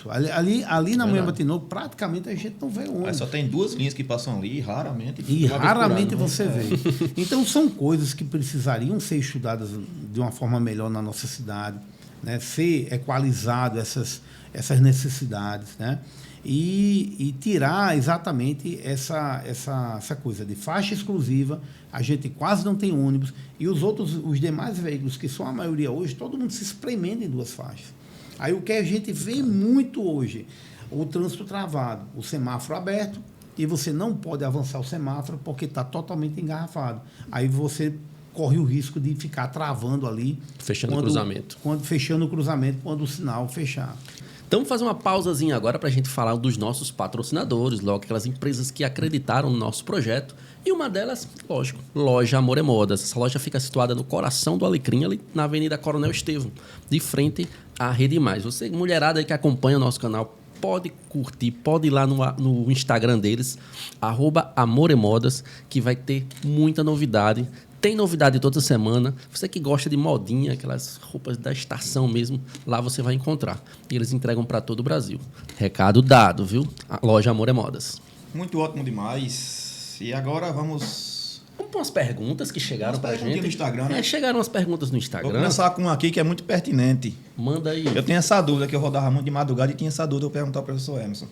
Ali na Moema Tinoco, praticamente a gente não vê o ônibus. Mas só tem 2 linhas que passam ali, raramente. E uma vez por raramente ano, né? você vê. Então, são coisas que precisariam ser estudadas de uma forma melhor na nossa cidade, né? Ser equalizado essas necessidades, né? E tirar exatamente essa coisa de faixa exclusiva. A gente quase não tem ônibus. E os demais veículos, que são a maioria hoje, todo mundo se espremendo em 2 faixas. Aí o que a gente vê muito hoje, o trânsito travado, o semáforo aberto, e você não pode avançar o semáforo porque está totalmente engarrafado. Aí você corre o risco de ficar travando ali. Fechando o cruzamento. Fechando o cruzamento quando o sinal fechar. Então, vamos fazer uma pausazinha agora para a gente falar dos nossos patrocinadores, logo aquelas empresas que acreditaram no nosso projeto. E uma delas, lógico, Loja Amor é Modas. Essa loja fica situada no coração do Alecrim, ali na Avenida Coronel Estevão, de frente à Rede Mais. Você, mulherada aí que acompanha o nosso canal, pode curtir, pode ir lá no Instagram deles, @amoremodas, que vai ter muita novidade. Tem novidade toda semana. Você que gosta de modinha, aquelas roupas da estação mesmo, lá você vai encontrar. E eles entregam para todo o Brasil. Recado dado, viu? A loja Amor é Modas. Muito ótimo demais. E agora vamos Vamos para umas perguntas que chegaram Umas para a perguntinhas gente. no Instagram, né? Chegaram umas perguntas no Vou Instagram. começar com uma aqui que é muito pertinente. Manda aí. Eu tenho essa dúvida, que eu rodava muito de madrugada e tinha essa dúvida, eu vou perguntar ao professor Emerson.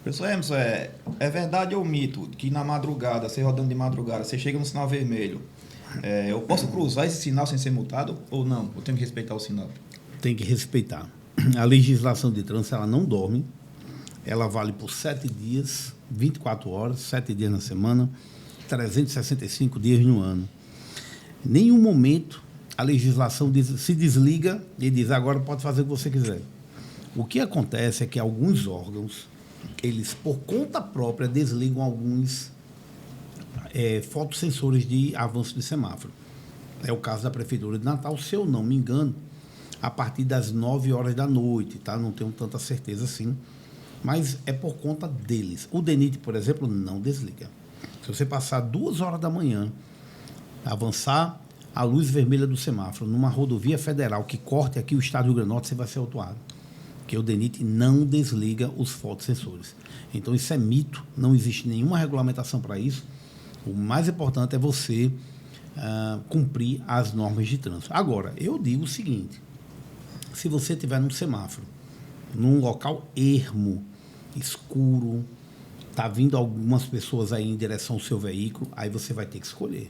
Professor Emerson, é verdade ou mito que na madrugada, você rodando de madrugada, você chega no sinal vermelho, eu posso cruzar esse sinal sem ser multado ou não? Eu tenho que respeitar o sinal. Tem que respeitar. A legislação de trânsito, ela não dorme. Ela vale por 7 dias, 24 horas, 7 dias na semana, 365 dias no ano. Em nenhum momento a legislação se desliga e diz, agora pode fazer o que você quiser. O que acontece é que alguns órgãos, eles, por conta própria, desligam alguns fotossensores de avanço de semáforo. É o caso da Prefeitura de Natal, se eu não me engano, a partir das 9 horas da noite, tá? Não tenho tanta certeza assim, mas é por conta deles. O DENIT, por exemplo, não desliga. Se você passar 2 horas da manhã, avançar a luz vermelha do semáforo numa rodovia federal que corte aqui o estado do Rio Grande do Norte, você vai ser autuado. Porque o DENIT não desliga os fotossensores. Então, isso é mito, não existe nenhuma regulamentação para isso. O mais importante é você cumprir as normas de trânsito. Agora, eu digo o seguinte, se você estiver num semáforo, num local ermo, escuro, está vindo algumas pessoas aí em direção ao seu veículo, aí você vai ter que escolher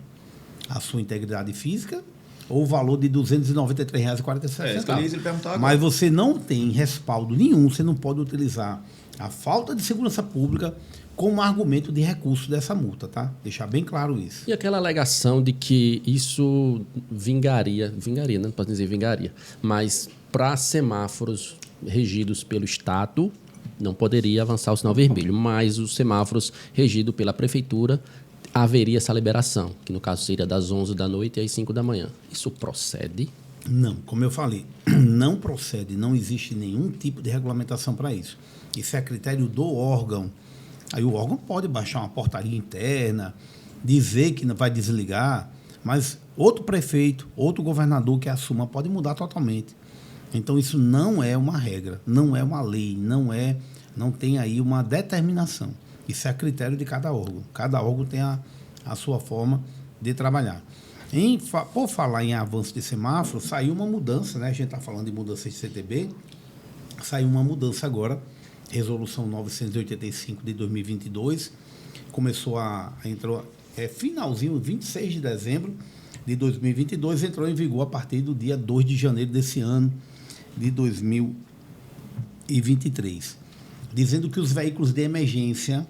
a sua integridade física ou o valor de R$ 293,47. Mas você não tem respaldo nenhum, você não pode utilizar a falta de segurança pública como argumento de recurso dessa multa, tá? Deixar bem claro isso. E aquela alegação de que isso vingaria, não posso dizer vingaria, mas para semáforos regidos pelo Estado, não poderia avançar o sinal vermelho, mas os semáforos regidos pela Prefeitura, haveria essa liberação, que no caso seria das 11 da noite às 5 da manhã. Isso procede? Não, como eu falei, não procede, não existe nenhum tipo de regulamentação para isso. Isso é critério do órgão. Aí o órgão pode baixar uma portaria interna, dizer que não vai desligar, mas outro prefeito, outro governador que assuma pode mudar totalmente. Então isso não é uma regra, não é uma lei, não tem aí uma determinação. Isso é a critério de cada órgão. Cada órgão tem a sua forma de trabalhar. Por falar em avanço de semáforo, saiu uma mudança, né? A gente está falando de mudança de CTB, saiu uma mudança agora, Resolução 985 de 2022, entrou finalzinho, 26 de dezembro de 2022, entrou em vigor a partir do dia 2 de janeiro desse ano, de 2023, dizendo que os veículos de emergência,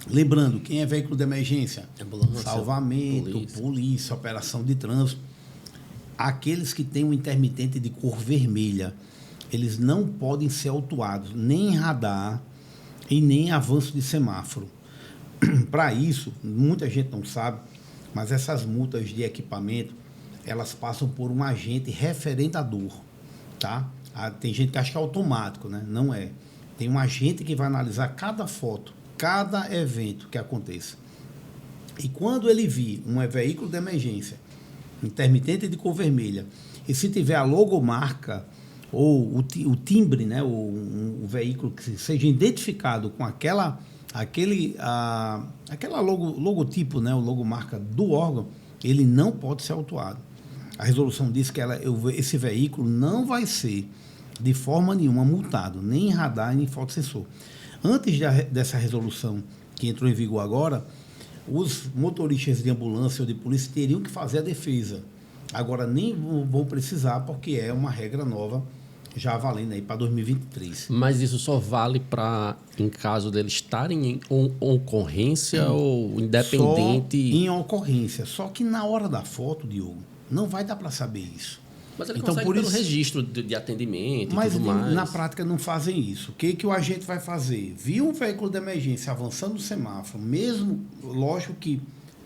lembrando, quem é veículo de emergência? Ambulância, salvamento, polícia, operação de trânsito, aqueles que têm um intermitente de cor vermelha, eles não podem ser autuados, nem em radar e nem em avanço de semáforo. Para isso, muita gente não sabe, Mas essas multas de equipamento, elas passam por um agente referendador, tá? Tem gente que acha que é automático, né? Não é. Tem um agente que vai analisar cada foto, cada evento que aconteça. E quando ele vir um veículo de emergência, intermitente de cor vermelha, e se tiver a logomarca ou o timbre, né, o veículo que seja identificado com aquela logotipo, né, o logomarca do órgão, ele não pode ser autuado. A resolução diz que esse veículo não vai ser de forma nenhuma multado, nem em radar, nem em fotossensor. Antes dessa resolução que entrou em vigor agora, os motoristas de ambulância ou de polícia teriam que fazer a defesa. Agora nem vão precisar, porque é uma regra nova já valendo aí para 2023. Mas isso só vale para em caso deles estarem em ocorrência ou independente? Só em ocorrência. Só que na hora da foto, Diogo, não vai dar para saber isso. Mas ele então, consegue pelo registro de atendimento e tudo mais. Mas na prática não fazem isso. O que o agente vai fazer? Viu um veículo de emergência avançando no semáforo, mesmo, lógico que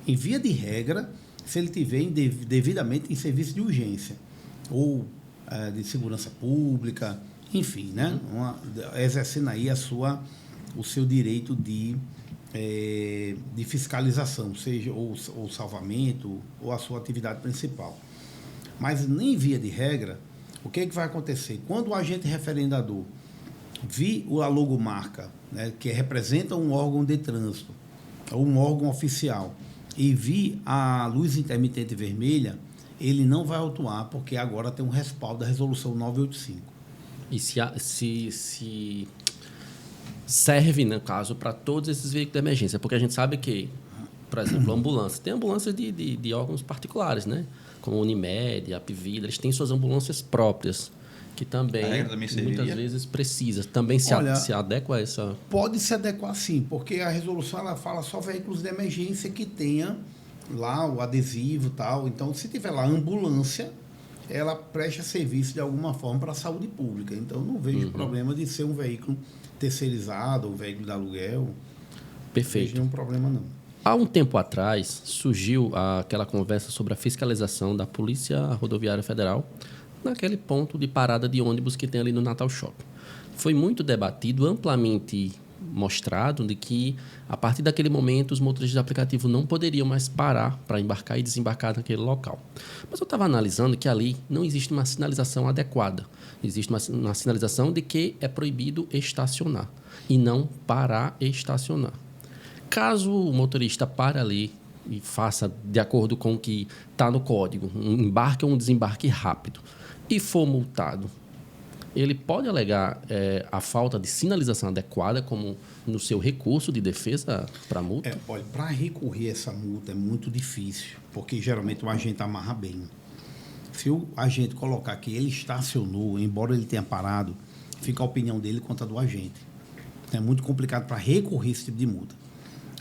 em via de regra, se ele tiver devidamente em serviço de urgência ou de segurança pública, enfim, né? Exercendo aí o seu direito de fiscalização, seja ou salvamento ou a sua atividade principal. Mas nem via de regra, o que vai acontecer? Quando o agente referendador vir a logomarca, né, que representa um órgão de trânsito, ou um órgão oficial, e vir a luz intermitente vermelha, ele não vai autuar, porque agora tem um respaldo da resolução 985. E se serve, no caso, para todos esses veículos de emergência? Porque a gente sabe que, por exemplo, ambulância. Tem ambulâncias de órgãos particulares, né? Como Unimed, Apvida, eles têm suas ambulâncias próprias, que também muitas vezes precisa. Também se adequa a essa... Pode se adequar sim, porque a resolução ela fala só veículos de emergência que tenha lá o adesivo e tal. Então, se tiver lá ambulância, ela presta serviço de alguma forma para a saúde pública. Então, não vejo problema de ser um veículo terceirizado ou veículo de aluguel. Perfeito. Não vejo nenhum problema, não. Há um tempo atrás, surgiu aquela conversa sobre a fiscalização da Polícia Rodoviária Federal naquele ponto de parada de ônibus que tem ali no Natal Shopping. Foi muito debatido, amplamente mostrado, de que, a partir daquele momento, os motoristas de aplicativo não poderiam mais parar para embarcar e desembarcar naquele local. Mas eu estava analisando que ali não existe uma sinalização adequada. Existe uma sinalização de que é proibido estacionar e não parar e estacionar. Caso o motorista pare ali e faça de acordo com o que está no código, um embarque ou um desembarque rápido, e for multado, ele pode alegar a falta de sinalização adequada como no seu recurso de defesa para a multa? Olha, para recorrer a essa multa é muito difícil, porque geralmente o agente amarra bem. Se o agente colocar que ele estacionou, embora ele tenha parado, fica a opinião dele contra a do agente. É muito complicado para recorrer esse tipo de multa.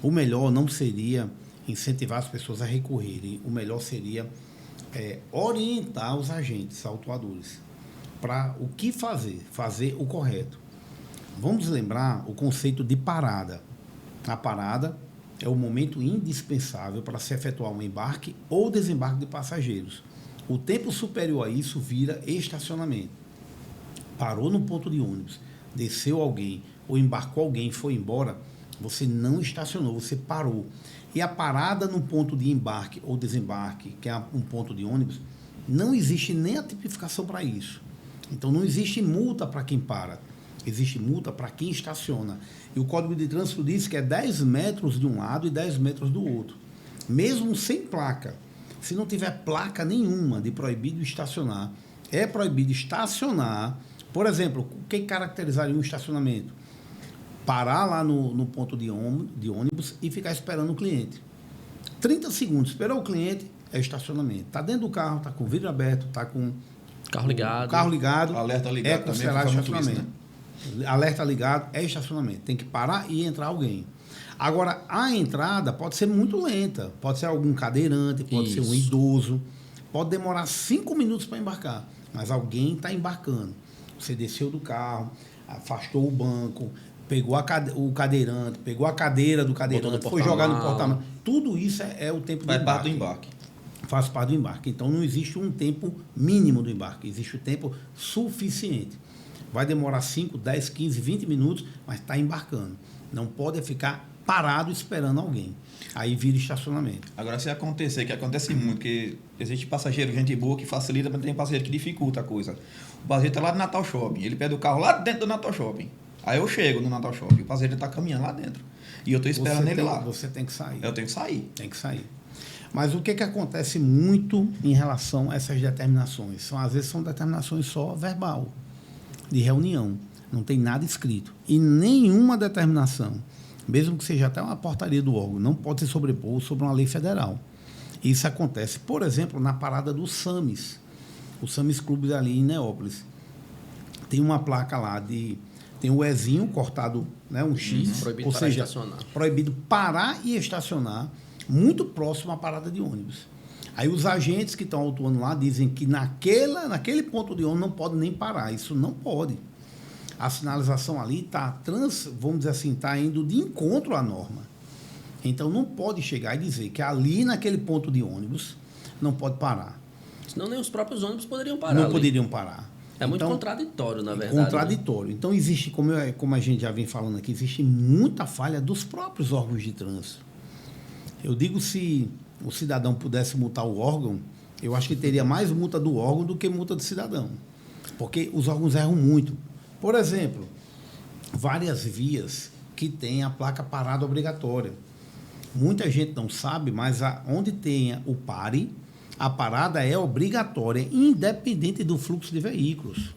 O melhor não seria incentivar as pessoas a recorrerem. O melhor seria orientar os agentes autuadores para o que fazer o correto. Vamos lembrar o conceito de parada. A parada é o momento indispensável para se efetuar um embarque ou desembarque de passageiros. O tempo superior a isso vira estacionamento. Parou no ponto de ônibus, desceu alguém ou embarcou alguém e foi embora, você não estacionou, você parou. E a parada no ponto de embarque ou desembarque, que é um ponto de ônibus, não existe nem a tipificação para isso. Então, não existe multa para quem para. Existe multa para quem estaciona. E o Código de Trânsito diz que é 10 metros de um lado e 10 metros do outro. Mesmo sem placa. Se não tiver placa nenhuma de proibido estacionar, é proibido estacionar. Por exemplo, o que caracterizaria um estacionamento? Parar lá no ponto de ônibus e ficar esperando o cliente. 30 segundos, esperou o cliente, é estacionamento. Está dentro do carro, está com o vidro aberto, está com carro ligado. Carro ligado. Alerta ligado. É considerado estacionamento. Isso, né? Alerta ligado é estacionamento. Tem que parar e entrar alguém. Agora, a entrada pode ser muito lenta. Pode ser algum cadeirante, pode ser um idoso. Pode demorar 5 minutos para embarcar. Mas alguém está embarcando. Você desceu do carro, afastou o banco, pegou o cadeirante, pegou a cadeira do cadeirante, foi jogar no porta-malas. tudo isso é o tempo do Faz embarque. parte do embarque. Faz parte do embarque. Então, não existe um tempo mínimo do embarque, existe o tempo suficiente. Vai demorar 5, 10, 15, 20 minutos, mas está embarcando. Não pode ficar parado esperando alguém. Aí vira estacionamento. Agora, se acontecer, que acontece muito, que existe passageiro, gente boa, que facilita, mas tem passageiro que dificulta a coisa. O passageiro está lá no Natal Shopping, ele pede o carro lá dentro do Natal Shopping. Aí eu chego no Natal Shopping, o passageiro está caminhando lá dentro. E eu estou esperando ele lá. Você tem que sair. Eu tenho que sair. Tem que sair. Mas o que acontece muito em relação a essas determinações? Às vezes são determinações só verbal, de reunião. Não tem nada escrito. E nenhuma determinação, mesmo que seja até uma portaria do órgão, não pode se sobrepor sobre uma lei federal. Isso acontece, por exemplo, na parada do SAMES. O SAMES Clube ali em Neópolis. Tem uma placa lá tem o Ezinho cortado, né, um X. Proibido ou parar seja, e estacionar. proibido parar e estacionar muito próximo à parada de ônibus. Aí os agentes que estão autuando lá dizem que naquele ponto de ônibus não pode nem parar. Isso não pode. A sinalização ali está, vamos dizer assim, está indo de encontro à norma. Então não pode chegar e dizer que ali naquele ponto de ônibus não pode parar. Senão nem os próprios ônibus poderiam parar. Não ali. poderiam parar. É muito Então, contraditório, na verdade. contraditório. Né? Então existe, como a gente já vem falando aqui, existe muita falha dos próprios órgãos de trânsito. Eu digo, se o cidadão pudesse multar o órgão, eu acho que teria mais multa do órgão do que multa do cidadão. Porque os órgãos erram muito. Por exemplo, várias vias que têm a placa parada obrigatória. Muita gente não sabe, mas onde tenha o pare, a parada é obrigatória, independente do fluxo de veículos.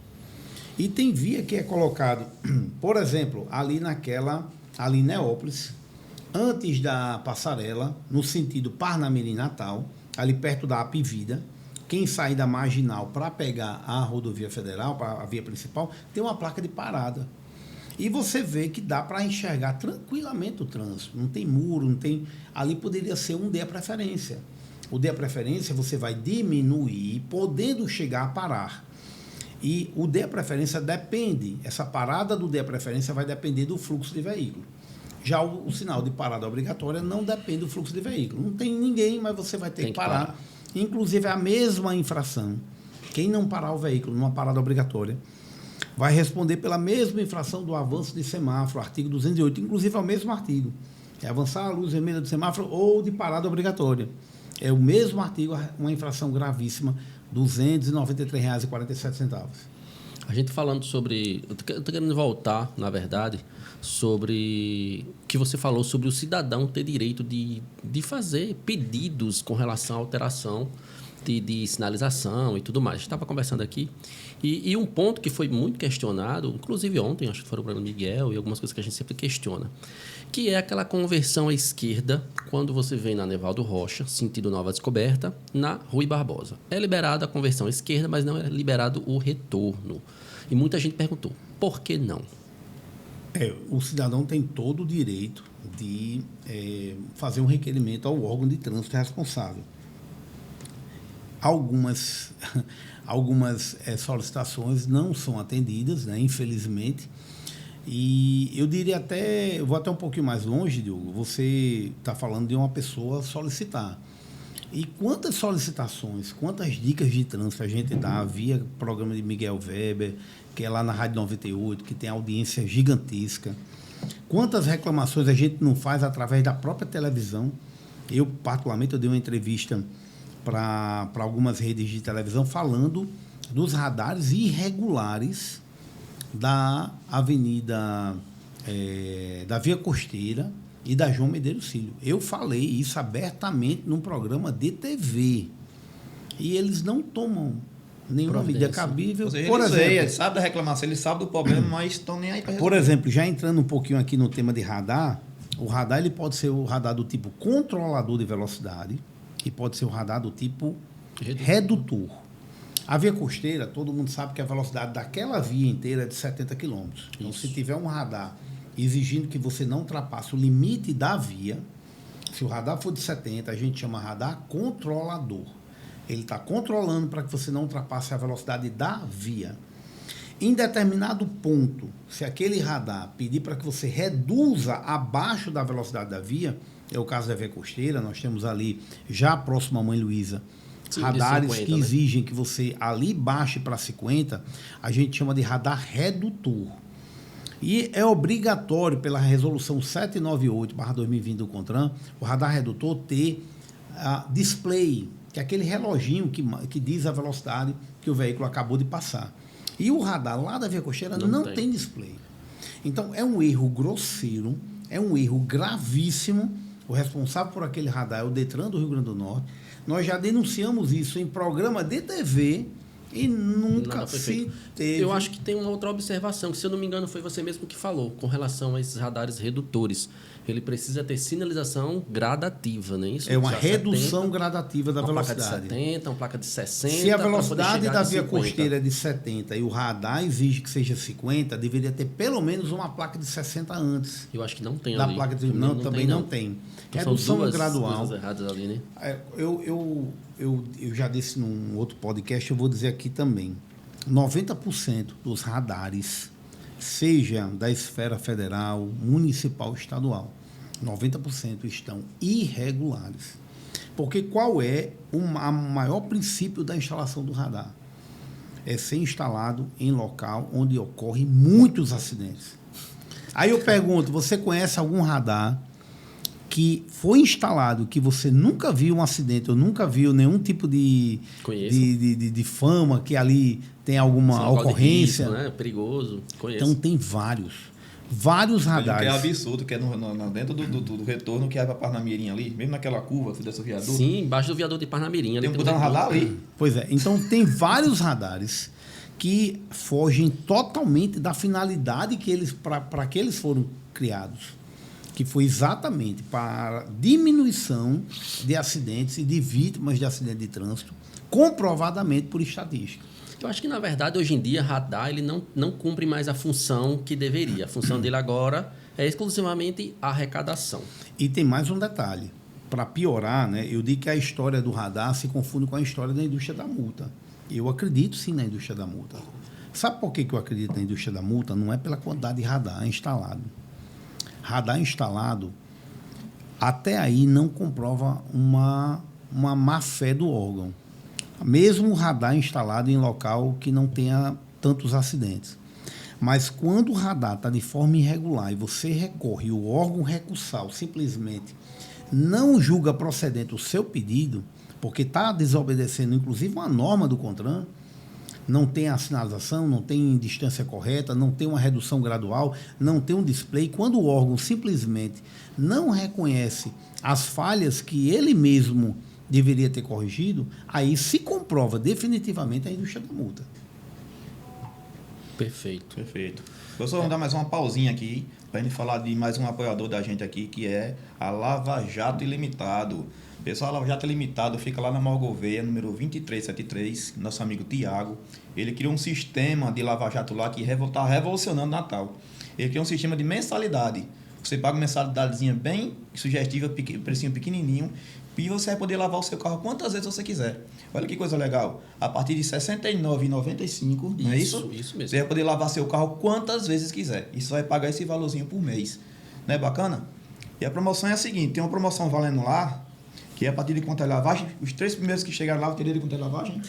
E tem via que é colocado, por exemplo, ali em Neópolis, antes da passarela, no sentido Parnamirim-Natal, ali perto da Apivida, quem sair da Marginal para pegar a rodovia federal, para a via principal, tem uma placa de parada. E você vê que dá para enxergar tranquilamente o trânsito. Não tem muro, não tem... Ali poderia ser um D a preferência. O D a preferência você vai diminuir, podendo chegar a parar. E o D a preferência depende, essa parada do D a preferência vai depender do fluxo de veículo. Já o sinal de parada obrigatória não depende do fluxo de veículo. Não tem ninguém, mas você vai ter que parar. Inclusive, é a mesma infração. Quem não parar o veículo numa parada obrigatória vai responder pela mesma infração do avanço de semáforo, artigo 208. Inclusive, é o mesmo artigo. É avançar a luz vermelha do semáforo ou de parada obrigatória. É o mesmo artigo, uma infração gravíssima, R$ 293,47. A gente falando sobre... Eu estou querendo voltar, na verdade, sobre... que você falou sobre o cidadão ter direito de fazer pedidos com relação à alteração de sinalização e tudo mais. A gente estava conversando aqui. E um ponto que foi muito questionado, inclusive ontem, acho que foi o Bruno Miguel e algumas coisas que a gente sempre questiona, que é aquela conversão à esquerda quando você vem na Nevaldo Rocha, sentido Nova Descoberta, na Rui Barbosa. É liberada a conversão à esquerda, mas não é liberado o retorno. E muita gente perguntou, por que não? O cidadão tem todo o direito de fazer um requerimento ao órgão de trânsito responsável. Algumas solicitações não são atendidas, né, infelizmente. E eu diria eu vou até um pouquinho mais longe, Diogo, você está falando de uma pessoa solicitar. E quantas solicitações, quantas dicas de trânsito a gente dá via programa de Miguel Weber, que é lá na Rádio 98, que tem audiência gigantesca. Quantas reclamações a gente não faz através da própria televisão. Eu, particularmente, eu dei uma entrevista para algumas redes de televisão falando dos radares irregulares da avenida, da Via Costeira e da João Medeiros Filho. Eu falei isso abertamente num programa de TV. E eles não tomam nenhuma medida cabível. Ou seja, eles sabem da reclamação, eles sabem do problema, mas estão nem aí para resolver. Por exemplo, já entrando um pouquinho aqui no tema de radar, o radar ele pode ser o radar do tipo controlador de velocidade e pode ser o radar do tipo redutor. A via costeira, todo mundo sabe que a velocidade daquela via inteira é de 70 km. Então, se tiver um radar exigindo que você não ultrapasse o limite da via, se o radar for de 70, a gente chama radar controlador. Ele está controlando para que você não ultrapasse a velocidade da via. Em determinado ponto, se aquele radar pedir para que você reduza abaixo da velocidade da via, é o caso da Via Costeira, nós temos ali, já próximo à Mãe Luísa, Sim, radares 50, que né? exigem que você ali baixe para 50, a gente chama de radar redutor. E é obrigatório, pela resolução 798/2020 do CONTRAN, o radar redutor ter display, que é aquele reloginho que diz a velocidade que o veículo acabou de passar. E o radar lá da Via Costeira não tem display. Então, é um erro grosseiro, é um erro gravíssimo. O responsável por aquele radar é o Detran do Rio Grande do Norte. Nós já denunciamos isso em programa de TV e nunca se teve. Eu acho que tem uma outra observação, que se eu não me engano foi você mesmo que falou, com relação a esses radares redutores. Ele precisa ter sinalização gradativa, não é isso? É uma Já redução 70, gradativa da velocidade. Uma placa de 70, uma placa de 60. Se a velocidade da via 50. costeira é de 70 e o radar exige que seja 50, deveria ter pelo menos uma placa de 60 antes. Eu acho que não tem Da ali. placa de... Não, também não tem. Então, Redução são gradual. coisas erradas ali, né? Eu já disse num outro podcast, eu vou dizer aqui também. 90% dos radares, seja da esfera federal, municipal, estadual, 90% estão irregulares. Porque qual é o maior princípio da instalação do radar? É ser instalado em local onde ocorrem muitos acidentes. Aí eu pergunto, você conhece algum radar que foi instalado, que você nunca viu um acidente, ou nunca viu nenhum tipo de fama, que ali tem alguma ocorrência? Risco, né? Perigoso. Conheço. Então tem vários radares. Que é absurdo, que é dentro do retorno, que é para Parnamirim ali, mesmo naquela curva desse viaduto. Sim, embaixo do viaduto de Parnamirim. Tem um botão radar ali. Pois é, então tem vários radares que fogem totalmente da finalidade que para que eles foram criados, que foi exatamente para diminuição de acidentes e de vítimas de acidente de trânsito, comprovadamente por estatística. Eu acho que, na verdade, hoje em dia, radar ele não cumpre mais a função que deveria. A função dele agora é exclusivamente a arrecadação. E tem mais um detalhe. Para piorar, né, eu digo que a história do radar se confunde com a história da indústria da multa. Eu acredito sim na indústria da multa. Sabe por que eu acredito na indústria da multa? Não é pela quantidade de radar instalado. Radar instalado, até aí não comprova uma má-fé do órgão. Mesmo o radar instalado em local que não tenha tantos acidentes. Mas quando o radar está de forma irregular e você recorre, o órgão recursal simplesmente não julga procedente o seu pedido, porque está desobedecendo, inclusive, uma norma do CONTRAN, não tem a sinalização, não tem distância correta, não tem uma redução gradual, não tem um display. Quando o órgão simplesmente não reconhece as falhas que ele mesmo deveria ter corrigido, aí se comprova definitivamente a indústria da multa. Perfeito. Eu só vou dar mais uma pausinha aqui para a gente falar de mais um apoiador da gente aqui, que é a Lava Jato Ilimitado. Pessoal, a Lava Jato Ilimitado fica lá na Mall Gouveia, número 2373, nosso amigo Tiago. Ele criou um sistema de Lava Jato lá que está revolucionando o Natal. Ele criou um sistema de mensalidade. Você paga uma mensalidadezinha bem sugestiva, precinho pequenininho, e você vai poder lavar o seu carro quantas vezes você quiser. Olha que coisa legal. A partir de R$ 69,95, não é isso? Isso mesmo. Você vai poder lavar seu carro quantas vezes quiser. E você vai pagar esse valorzinho por mês. Não é bacana? E a promoção é a seguinte, tem uma promoção valendo lá, que é a partir de conta de lavagem. Os 3 primeiros que chegaram lá, teria de conta de lavagem?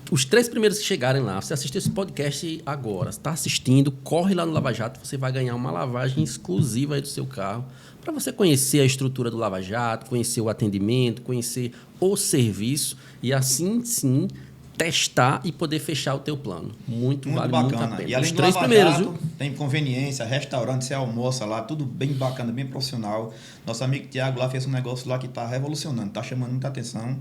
Os 3 primeiros que chegarem lá, você assistiu esse podcast agora, está assistindo, corre lá no Lava Jato, você vai ganhar uma lavagem exclusiva aí do seu carro, para você conhecer a estrutura do Lava Jato, conhecer o atendimento, conhecer o serviço e assim sim testar e poder fechar o teu plano. Muito vale bacana. muito a pena. E além Os do 3 Lava primeiros, Jato, viu? tem conveniência, restaurante, você almoça lá, tudo bem bacana, bem profissional. Nosso amigo Tiago lá fez um negócio lá que está revolucionando, está chamando muita atenção.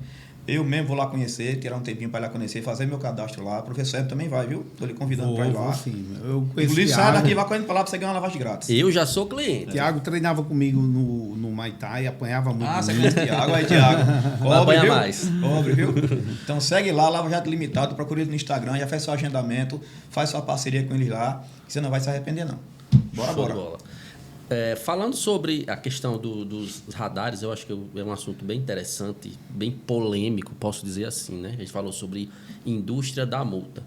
Eu mesmo vou lá conhecer, tirar um tempinho para ir lá conhecer, fazer meu cadastro lá. O professor Hélio também vai, viu? Estou lhe convidando para ir lá. Sim. Eu conheço Inclusive, sai Thiago. daqui, vai correndo para lá para você ganhar uma lavagem grátis. Eu já sou cliente. Tiago treinava comigo no Muay Thai, apanhava muito. Você conhece o Tiago? Aí, Tiago. Vai apanhar viu? mais. Cobre, viu? Então segue lá, Lava Jato Limitado, procura ele no Instagram, já faz seu agendamento, faz sua parceria com eles lá, que você não vai se arrepender, não. Bora, Show de bora. bola. Falando sobre a questão dos radares, eu acho que é um assunto bem interessante, bem polêmico, posso dizer assim, né? A gente falou sobre indústria da multa.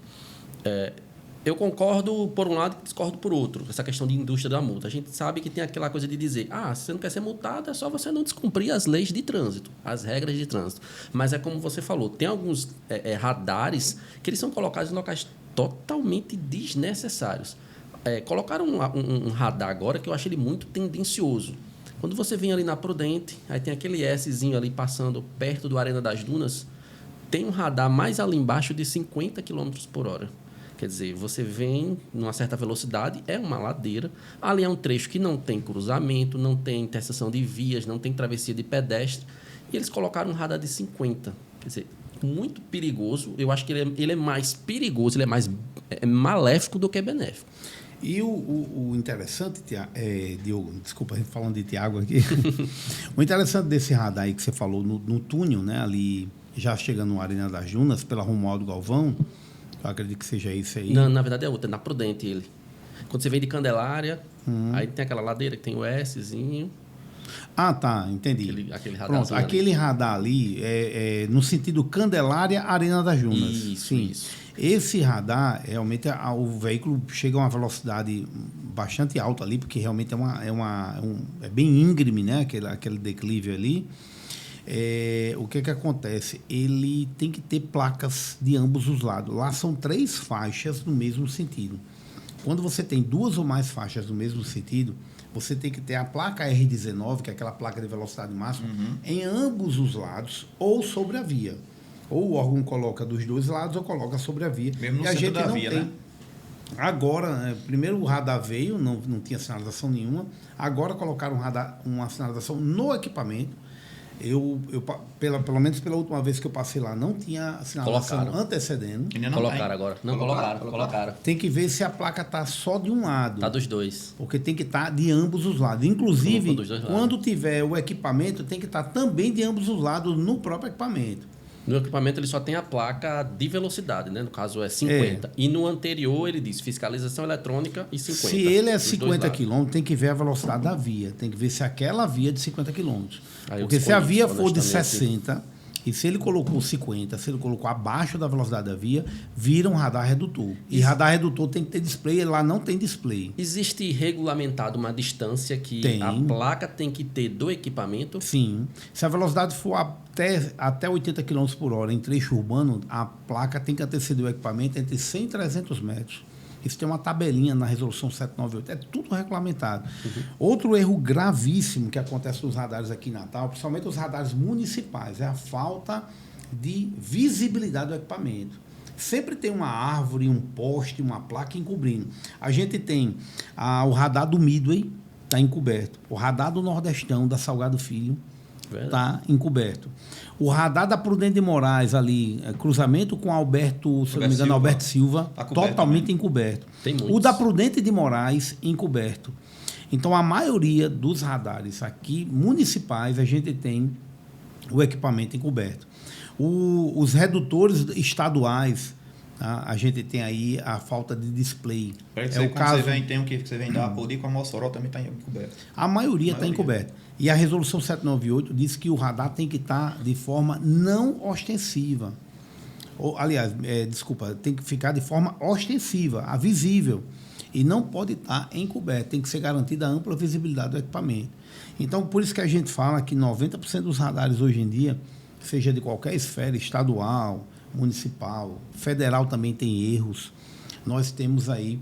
Eu concordo por um lado e discordo por outro, essa questão de indústria da multa. A gente sabe que tem aquela coisa de dizer, se você não quer ser multado, é só você não descumprir as leis de trânsito, as regras de trânsito. Mas é como você falou, tem alguns radares que eles são colocados em locais totalmente desnecessários. Colocaram um radar agora que eu acho ele muito tendencioso. Quando você vem ali na Prudente, aí tem aquele Szinho ali passando perto do Arena das Dunas, tem um radar mais ali embaixo de 50 km por hora. Quer dizer, você vem numa certa velocidade, é uma ladeira, ali é um trecho que não tem cruzamento, não tem interseção de vias, não tem travessia de pedestre, e eles colocaram um radar de 50. Quer dizer, muito perigoso. Eu acho que ele é mais perigoso, ele é mais maléfico do que benéfico. E o interessante, Diogo, desculpa, a gente falando de Tiago aqui, o interessante desse radar aí que você falou no túnel, né, ali já chegando no Arena das Dunas, pela Romualdo Galvão, eu acredito que seja isso aí. Não, na verdade é outra, é na Prudente ele. Quando você vem de Candelária, aí tem aquela ladeira que tem o Szinho. Ah, tá, entendi. Aquele radar. Pronto, aquele radar ali é no sentido Candelária, Arena das Dunas. Isso. Esse radar, realmente, o veículo chega a uma velocidade bastante alta ali, porque realmente é bem íngreme, né? Aquele declive ali. O que acontece? Ele tem que ter placas de ambos os lados. Lá são 3 faixas no mesmo sentido. Quando você tem 2 ou mais faixas no mesmo sentido, você tem que ter a placa R19, que é aquela placa de velocidade máxima, em ambos os lados ou sobre a via. Ou o órgão coloca dos 2 lados ou coloca sobre a via. Mesmo no e a centro gente da não via, tem. né? Agora, primeiro o radar veio, não tinha sinalização nenhuma. Agora colocaram uma sinalização no equipamento. Pelo menos pela última vez que eu passei lá, não tinha sinalização antecedendo. Colocaram agora. Não, colocaram. Tem que ver se a placa está só de um lado. Está dos 2. Porque tem que estar de ambos os lados. Inclusive, dos 2 lados. Quando tiver o equipamento, tem que estar também de ambos os lados no próprio equipamento. No equipamento ele só tem a placa de velocidade, né? No caso é 50. E no anterior ele diz fiscalização eletrônica e 50. Se ele é 50 km, tem que ver a velocidade da via. Tem que ver se aquela via é de 50 km. Porque se a via for de 60, e se ele colocou 50, se ele colocou abaixo da velocidade da via, vira um radar redutor. E radar redutor tem que ter display, lá não tem display. Existe regulamentado uma distância que a placa tem que ter do equipamento? Sim. Se a velocidade for até 80 km por hora em trecho urbano, a placa tem que anteceder o equipamento entre 100 e 300 metros. Isso tem uma tabelinha na resolução 798. É tudo regulamentado. Outro erro gravíssimo que acontece nos radares aqui em Natal, principalmente os radares municipais, é a falta de visibilidade do equipamento. Sempre tem uma árvore, um poste, uma placa encobrindo. A gente tem o radar do Midway, está encoberto. O radar do Nordestão, da Salgado Filho, está encoberto. O radar da Prudente de Moraes ali, cruzamento com Alberto, se não me engano, Alberto Silva, tá totalmente também encoberto. O da Prudente de Moraes, encoberto. Então, a maioria dos radares aqui municipais, a gente tem o equipamento encoberto. Os redutores estaduais, tá? A gente tem aí a falta de display. O caso tem o que você vem da Apodi com a Mossoró também está encoberto. A maioria está encoberta. E a resolução 798 diz que o radar tem que estar de forma não ostensiva. Aliás, tem que ficar de forma ostensiva, visível. E não pode estar encoberto. Tem que ser garantida a ampla visibilidade do equipamento. Então, por isso que a gente fala que 90% dos radares hoje em dia, seja de qualquer esfera, estadual, municipal, federal também tem erros. Nós temos aí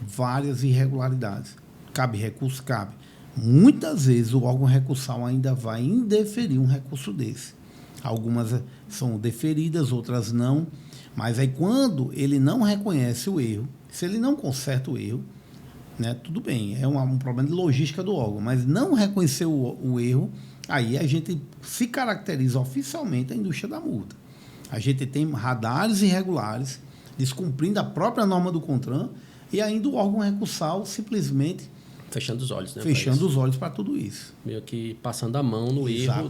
várias irregularidades. Cabe recurso? Cabe. Muitas vezes o órgão recursal ainda vai indeferir um recurso desse. Algumas são deferidas, outras não. Mas aí quando ele não reconhece o erro, se ele não conserta o erro, né, tudo bem, é um problema de logística do órgão, mas não reconhecer o erro, aí a gente se caracteriza oficialmente a indústria da multa. A gente tem radares irregulares, descumprindo a própria norma do CONTRAN, e ainda o órgão recursal simplesmente fechando os olhos, né? Fechando os olhos para tudo isso. Meio que passando a mão no erro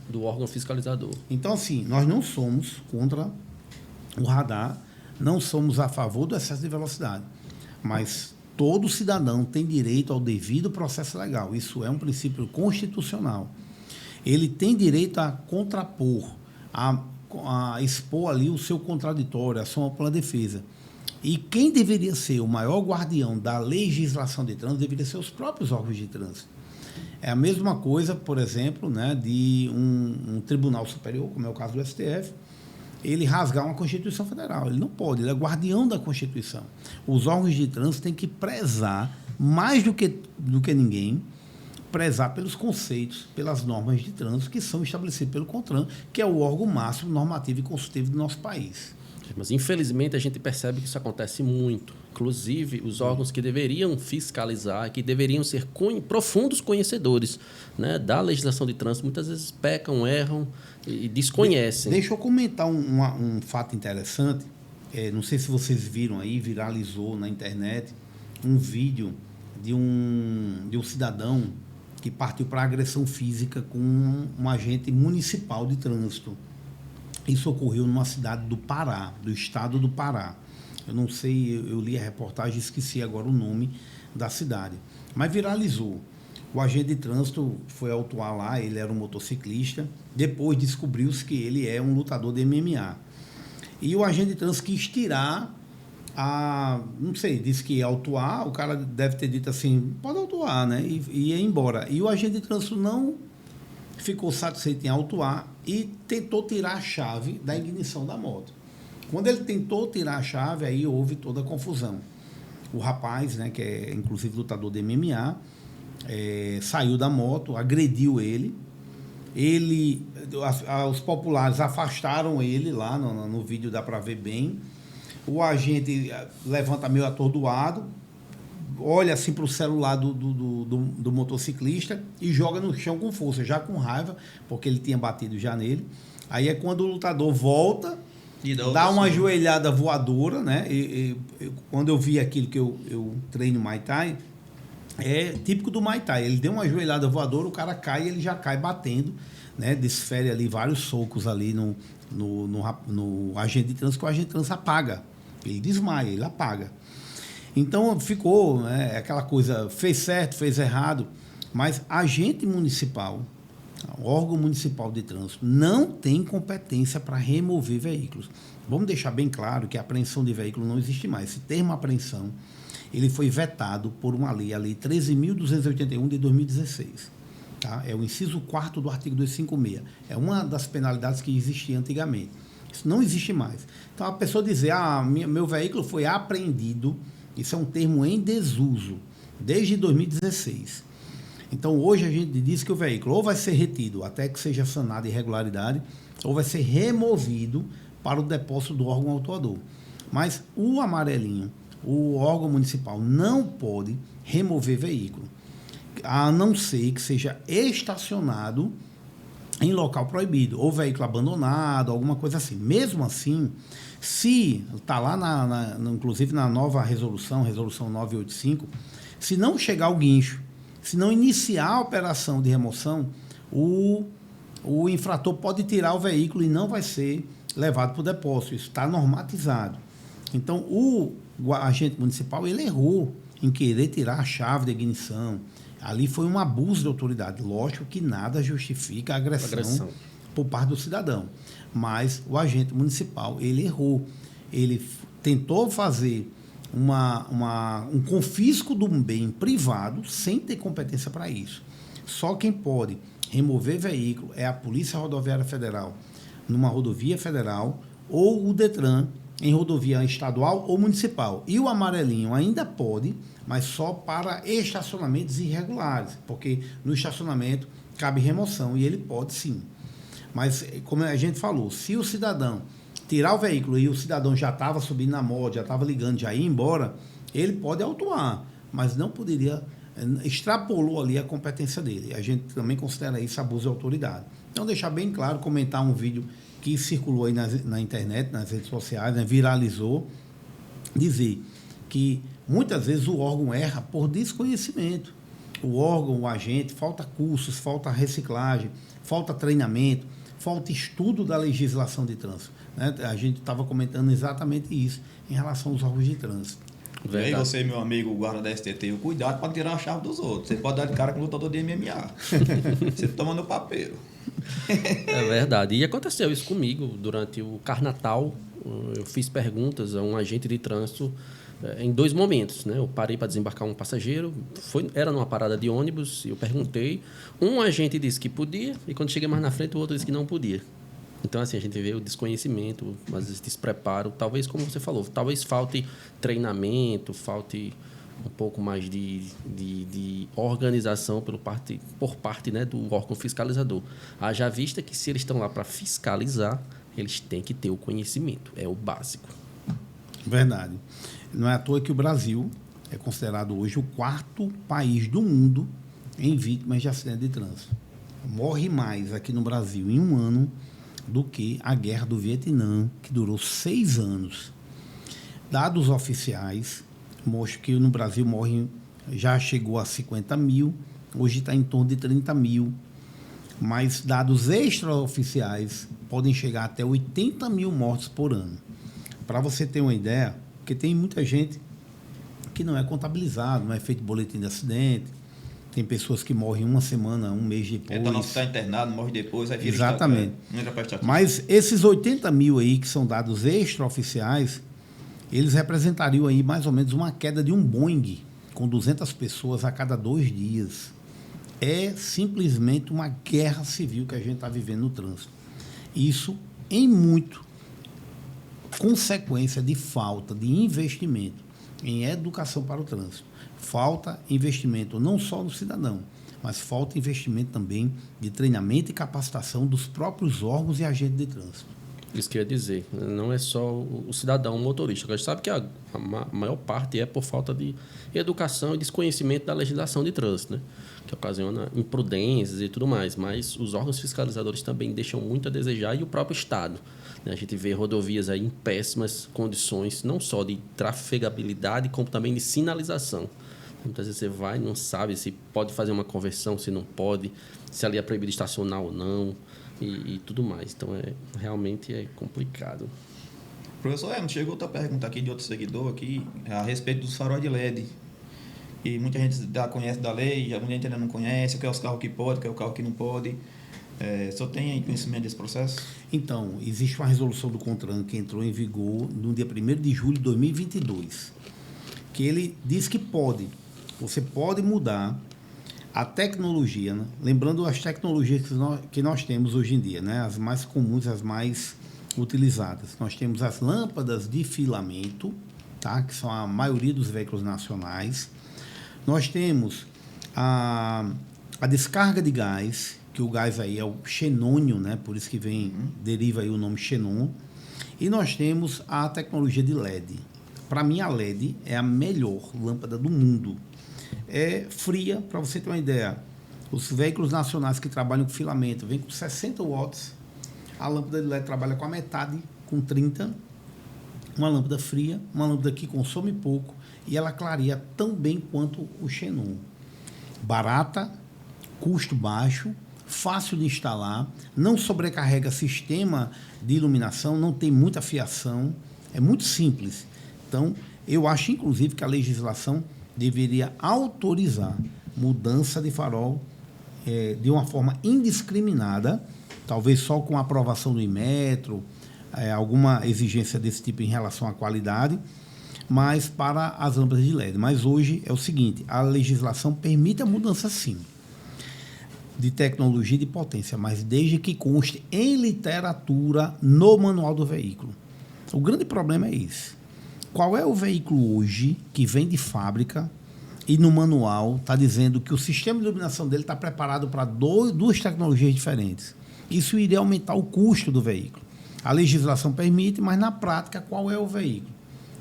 do órgão fiscalizador. Então, assim, nós não somos contra o radar, não somos a favor do excesso de velocidade, mas todo cidadão tem direito ao devido processo legal. Isso é um princípio constitucional. Ele tem direito a contrapor, a expor ali o seu contraditório, a sua ampla defesa. E quem deveria ser o maior guardião da legislação de trânsito deveria ser os próprios órgãos de trânsito. É a mesma coisa, por exemplo, né, de um tribunal superior, como é o caso do STF, ele rasgar uma Constituição Federal. Ele não pode, ele é guardião da Constituição. Os órgãos de trânsito têm que prezar, mais do que ninguém, prezar pelos conceitos, pelas normas de trânsito que são estabelecidas pelo CONTRAN, que é o órgão máximo normativo e consultivo do nosso país. Mas, infelizmente, a gente percebe que isso acontece muito. Inclusive, os órgãos que deveriam fiscalizar, que deveriam ser profundos conhecedores, né, da legislação de trânsito, muitas vezes pecam, erram e desconhecem. Deixa eu comentar um fato interessante. Não sei se vocês viram aí, viralizou na internet um vídeo de um cidadão que partiu para agressão física com um agente municipal de trânsito. Isso ocorreu numa cidade do Pará, do estado do Pará. Eu não sei, eu li a reportagem, esqueci agora o nome da cidade. Mas viralizou. O agente de trânsito foi autuar lá, ele era um motociclista. Depois descobriu-se que ele é um lutador de MMA. E o agente de trânsito quis tirar não sei, disse que ia autuar, o cara deve ter dito assim, pode autuar, né? E ia embora. E o agente de trânsito não ficou satisfeito em autuar e tentou tirar a chave da ignição da moto. Quando ele tentou tirar a chave, aí houve toda a confusão. O rapaz, né, que é inclusive lutador de MMA, saiu da moto, agrediu ele. Os populares afastaram ele lá, no vídeo dá para ver bem. O agente levanta meio atordoado, olha assim para o celular do motociclista e joga no chão com força, já com raiva, porque ele tinha batido já nele. Aí é quando o lutador volta, dá uma joelhada voadora, né? Quando eu vi aquilo que eu treino Muay Thai, é típico do Muay Thai. Ele deu uma joelhada voadora, o cara cai e ele já cai batendo, né? Desfere ali vários socos ali no agente de trânsito, que o agente de trânsito apaga. Ele desmaia, ele apaga. Então ficou, né, aquela coisa, fez certo, fez errado, mas agente municipal, órgão municipal de trânsito, não tem competência para remover veículos. Vamos deixar bem claro que a apreensão de veículo não existe mais. Esse termo apreensão, ele foi vetado por uma lei, a Lei 13.281 de 2016. Tá? É o inciso 4º do artigo 256. É uma das penalidades que existia antigamente. Isso não existe mais. Então, a pessoa dizer, meu veículo foi apreendido, isso é um termo em desuso, desde 2016. Então, hoje a gente diz que o veículo ou vai ser retido até que seja sanada a irregularidade, ou vai ser removido para o depósito do órgão autuador. Mas o amarelinho, o órgão municipal, não pode remover veículo, a não ser que seja estacionado em local proibido, ou veículo abandonado, alguma coisa assim. Mesmo assim, se está lá, inclusive na nova resolução 985, se não chegar o guincho, se não iniciar a operação de remoção, o infrator pode tirar o veículo e não vai ser levado para o depósito. Isso está normatizado. Então, o agente municipal, ele errou em querer tirar a chave da ignição. Ali foi um abuso de autoridade. Lógico que nada justifica a agressão por parte do cidadão. Mas o agente municipal, ele errou. Ele tentou fazer um confisco de um bem privado sem ter competência para isso. Só quem pode remover veículo é a Polícia Rodoviária Federal numa rodovia federal ou o DETRAN em rodovia estadual ou municipal. E o amarelinho ainda pode, mas só para estacionamentos irregulares, porque no estacionamento cabe remoção e ele pode sim. Mas, como a gente falou, se o cidadão tirar o veículo e o cidadão já estava subindo na moto, já estava ligando, já ia embora, ele pode autuar, mas não poderia, extrapolou ali a competência dele. A gente também considera isso abuso de autoridade. Então, deixar bem claro, comentar um vídeo que circulou aí na internet, nas redes sociais, né, viralizou, dizer que muitas vezes o órgão erra por desconhecimento. O órgão, o agente, falta cursos, falta reciclagem, falta treinamento, falta estudo da legislação de trânsito. Né? A gente estava comentando exatamente isso em relação aos órgãos de trânsito. E aí você, meu amigo, guarda da STT, cuidado para tirar a chave dos outros. Você pode dar de cara com o lutador de MMA. Você toma no papel. É verdade. E aconteceu isso comigo durante o Carnatal eu fiz perguntas a um agente de trânsito em 2 momentos, né? Eu parei para desembarcar um passageiro, era numa parada de ônibus, e eu perguntei. Um agente disse que podia, e quando cheguei mais na frente, o outro disse que não podia. Então, assim, a gente vê o desconhecimento, às vezes despreparo, talvez, como você falou, talvez falte treinamento, falte um pouco mais de organização por parte, né, do órgão fiscalizador. Haja vista que, se eles estão lá para fiscalizar, eles têm que ter o conhecimento, é o básico. Verdade. Não é à toa que o Brasil é considerado hoje o 4º país do mundo em vítimas de acidente de trânsito. Morre mais aqui no Brasil em um ano do que a Guerra do Vietnã, que durou 6 anos. Dados oficiais mostram que no Brasil já chegou a 50 mil, hoje está em torno de 30 mil, mas dados extraoficiais podem chegar até 80 mil mortos por ano. Para você ter uma ideia, porque tem muita gente que não é contabilizado, não é feito boletim de acidente, tem pessoas que morrem uma semana, um mês depois. Então, não está internado, morre depois, aí vira. Exatamente. Mas esses 80 mil aí, que são dados extraoficiais, eles representariam aí mais ou menos uma queda de um Boeing com 200 pessoas a cada 2 dias. É simplesmente uma guerra civil que a gente está vivendo no trânsito. Isso, em muito, consequência de falta de investimento em educação para o trânsito. Falta investimento não só no cidadão, mas falta investimento também de treinamento e capacitação dos próprios órgãos e agentes de trânsito. Isso que eu ia dizer, não é só o cidadão, o motorista. A gente sabe que a maior parte é por falta de educação e desconhecimento da legislação de trânsito, né? Que ocasiona imprudências e tudo mais, mas os órgãos fiscalizadores também deixam muito a desejar, e o próprio Estado. A gente vê rodovias aí em péssimas condições, não só de trafegabilidade, como também de sinalização. Muitas vezes você vai e não sabe se pode fazer uma conversão, se não pode, se ali é proibido estacionar ou não, e tudo mais. Então, realmente é complicado. Professor, chegou outra pergunta aqui de outro seguidor aqui, a respeito dos faróis de LED. E muita gente já conhece da lei, muita gente ainda não conhece, o que é os carros que podem, o que é o carro que não pode. Só tem aí conhecimento desse processo? Então, existe uma resolução do CONTRAN que entrou em vigor no dia 1º de julho de 2022, que ele diz que você pode mudar a tecnologia, né? Lembrando as tecnologias que nós temos hoje em dia, né? As mais comuns, as mais utilizadas. Nós temos as lâmpadas de filamento, tá? Que são a maioria dos veículos nacionais. Nós temos a descarga de gás, que o gás aí é o xenônio, né? Por isso que deriva aí o nome xenon. E nós temos a tecnologia de LED. Para mim, a LED é a melhor lâmpada do mundo. É fria, para você ter uma ideia. Os veículos nacionais que trabalham com filamento vêm com 60 watts. A lâmpada de LED trabalha com a metade, com 30. Uma lâmpada fria, uma lâmpada que consome pouco, e ela clareia tão bem quanto o xenon. Barata, custo baixo, fácil de instalar, não sobrecarrega sistema de iluminação, não tem muita fiação, é muito simples. Então, eu acho, inclusive, que a legislação deveria autorizar mudança de farol de uma forma indiscriminada, talvez só com a aprovação do Inmetro, alguma exigência desse tipo em relação à qualidade, mas para as lâmpadas de LED. Mas hoje é o seguinte, a legislação permite a mudança sim, de tecnologia e de potência, mas desde que conste em literatura no manual do veículo. O grande problema é esse. Qual é o veículo hoje que vem de fábrica e no manual está dizendo que o sistema de iluminação dele está preparado para duas tecnologias diferentes? Isso iria aumentar o custo do veículo. A legislação permite, mas na prática, qual é o veículo?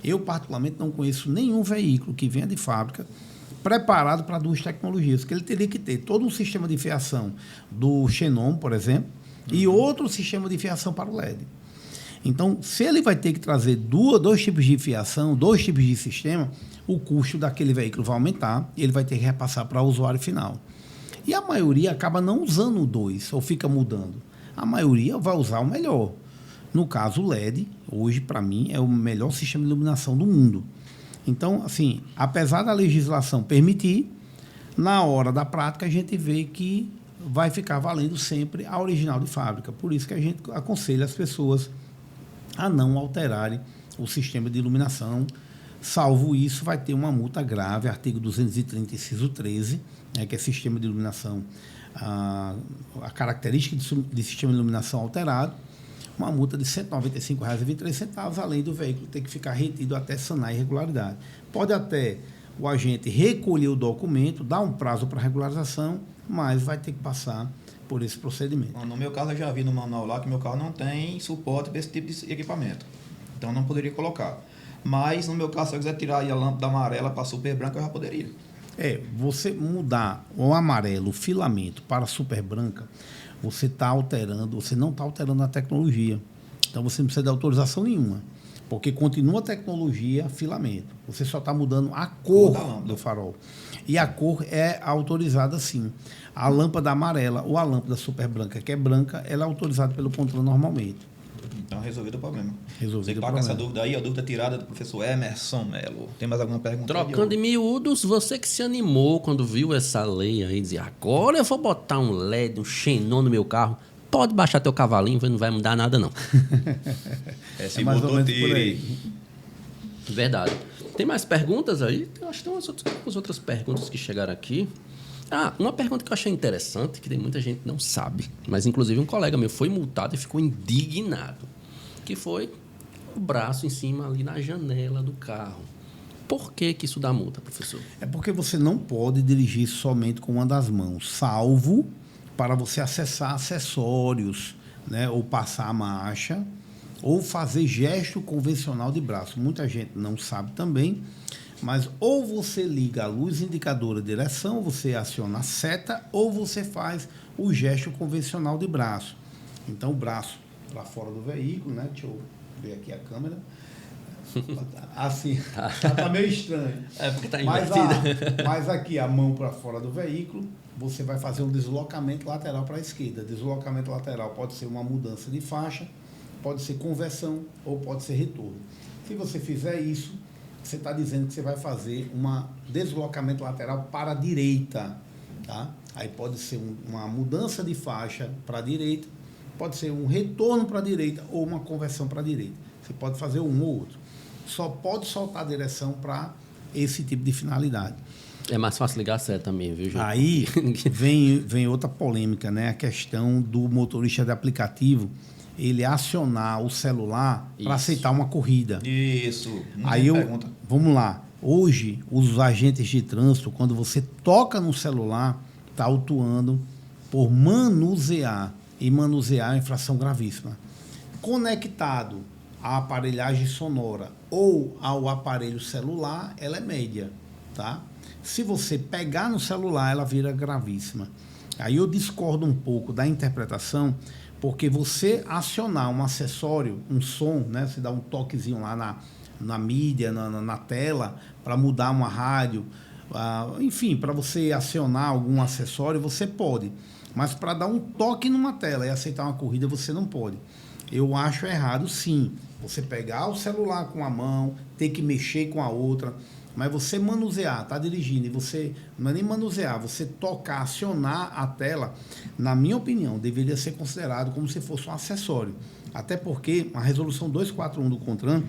Eu, particularmente, não conheço nenhum veículo que venha de fábrica preparado para duas tecnologias, que ele teria que ter todo um sistema de fiação do xenon, por exemplo, e outro sistema de fiação para o LED. Então, se ele vai ter que trazer dois tipos de fiação, 2 tipos de sistema, o custo daquele veículo vai aumentar e ele vai ter que repassar para o usuário final. E a maioria acaba não usando o 2, ou fica mudando. A maioria vai usar o melhor. No caso, o LED, hoje, para mim, é o melhor sistema de iluminação do mundo. Então, assim, apesar da legislação permitir, na hora da prática, a gente vê que vai ficar valendo sempre a original de fábrica. Por isso que a gente aconselha as pessoas a não alterarem o sistema de iluminação. Salvo isso, vai ter uma multa grave, artigo 230, inciso 13, né, que é sistema de iluminação, a característica de sistema de iluminação alterado, uma multa de R$ 195,23, além do veículo ter que ficar retido até sanar a irregularidade. Pode até o agente recolher o documento, dar um prazo para regularização, mas vai ter que passar por esse procedimento. No meu caso, eu já vi no manual lá que meu carro não tem suporte para esse tipo de equipamento. Então, não poderia colocar. Mas, no meu caso, se eu quiser tirar aí a lâmpada amarela para super branca, eu já poderia. Você mudar o amarelo, o filamento, para super branca, você está alterando, você não está alterando a tecnologia. Então, você não precisa de autorização nenhuma. Porque continua a tecnologia filamento. Você só está mudando a cor do farol. E a cor é autorizada sim. A lâmpada amarela ou a lâmpada super branca, que é branca, ela é autorizada pelo CONTRAN normalmente. Então, resolvido o problema. Resolvido o problema. Essa dúvida aí, a dúvida tirada do professor Emerson Melo. Tem mais alguma pergunta? Trocando em miúdos, você que se animou quando viu essa lei aí, dizia, agora eu vou botar um LED, um xenon no meu carro. Pode baixar teu cavalinho, não vai mudar nada, não. Esse mais ou menos por aí. Verdade. Tem mais perguntas aí? Eu acho que tem umas outras perguntas que chegaram aqui. Uma pergunta que eu achei interessante, que tem muita gente que não sabe, mas inclusive um colega meu foi multado e ficou indignado, que foi o braço em cima ali na janela do carro. Por que isso dá multa, professor? É porque você não pode dirigir somente com uma das mãos, salvo para você acessar acessórios, né, ou passar a marcha, ou fazer gesto convencional de braço. Muita gente não sabe também, mas ou você liga a luz indicadora de direção, você aciona a seta, ou você faz o gesto convencional de braço. Então, o braço para fora do veículo, né? Deixa eu ver aqui a câmera. Assim, tá meio estranho. É porque tá invertida. Mas aqui, a mão para fora do veículo, você vai fazer um deslocamento lateral para a esquerda. Deslocamento lateral pode ser uma mudança de faixa, pode ser conversão ou pode ser retorno. Se você fizer isso, você está dizendo que você vai fazer um deslocamento lateral para a direita, tá? Aí pode ser uma mudança de faixa para a direita, pode ser um retorno para a direita ou uma conversão para a direita. Você pode fazer um ou outro. Só pode soltar a direção para esse tipo de finalidade. É mais fácil ligar a seta também, viu, gente? Aí vem outra polêmica, né? A questão do motorista de aplicativo ele acionar o celular para aceitar uma corrida. Isso. Aí vamos lá. Hoje, os agentes de trânsito, quando você toca no celular, está autuando por manusear. E manusear é infração gravíssima. Conectado à aparelhagem sonora ou ao aparelho celular, ela é média, tá? Se você pegar no celular, ela vira gravíssima. Aí eu discordo um pouco da interpretação, porque você acionar um acessório, um som, né? Você dá um toquezinho lá na mídia, na tela, para mudar uma rádio, enfim, para você acionar algum acessório, você pode. Mas para dar um toque numa tela e aceitar uma corrida, você não pode. Eu acho errado, sim. Você pegar o celular com a mão, ter que mexer com a outra, mas você manusear, tá dirigindo, e você não é nem manusear, você tocar, acionar a tela, na minha opinião, deveria ser considerado como se fosse um acessório. Até porque a resolução 241 do CONTRAN,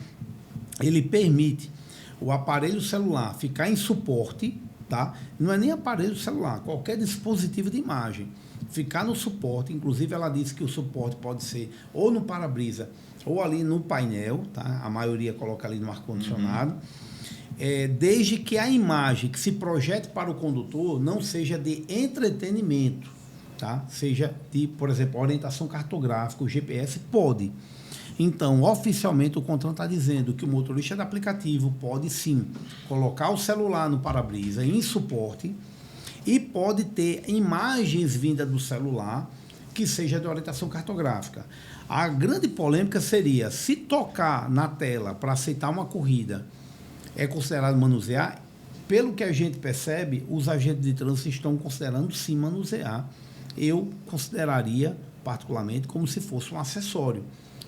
ele permite o aparelho celular ficar em suporte, tá? Não é nem aparelho celular, qualquer dispositivo de imagem, ficar no suporte. Inclusive ela disse que o suporte pode ser ou no para-brisa ou ali no painel, tá? A maioria coloca ali no ar-condicionado. Desde que a imagem que se projete para o condutor não seja de entretenimento, tá? Seja de, por exemplo, orientação cartográfica, o GPS pode. Então, oficialmente, o CONTRAN está dizendo que o motorista de aplicativo pode sim colocar o celular no para-brisa em suporte e pode ter imagens vindas do celular que seja de orientação cartográfica. A grande polêmica seria se tocar na tela para aceitar uma corrida é considerado manusear. Pelo que a gente percebe, os agentes de trânsito estão considerando sim manusear. Eu consideraria, particularmente, como se fosse um acessório,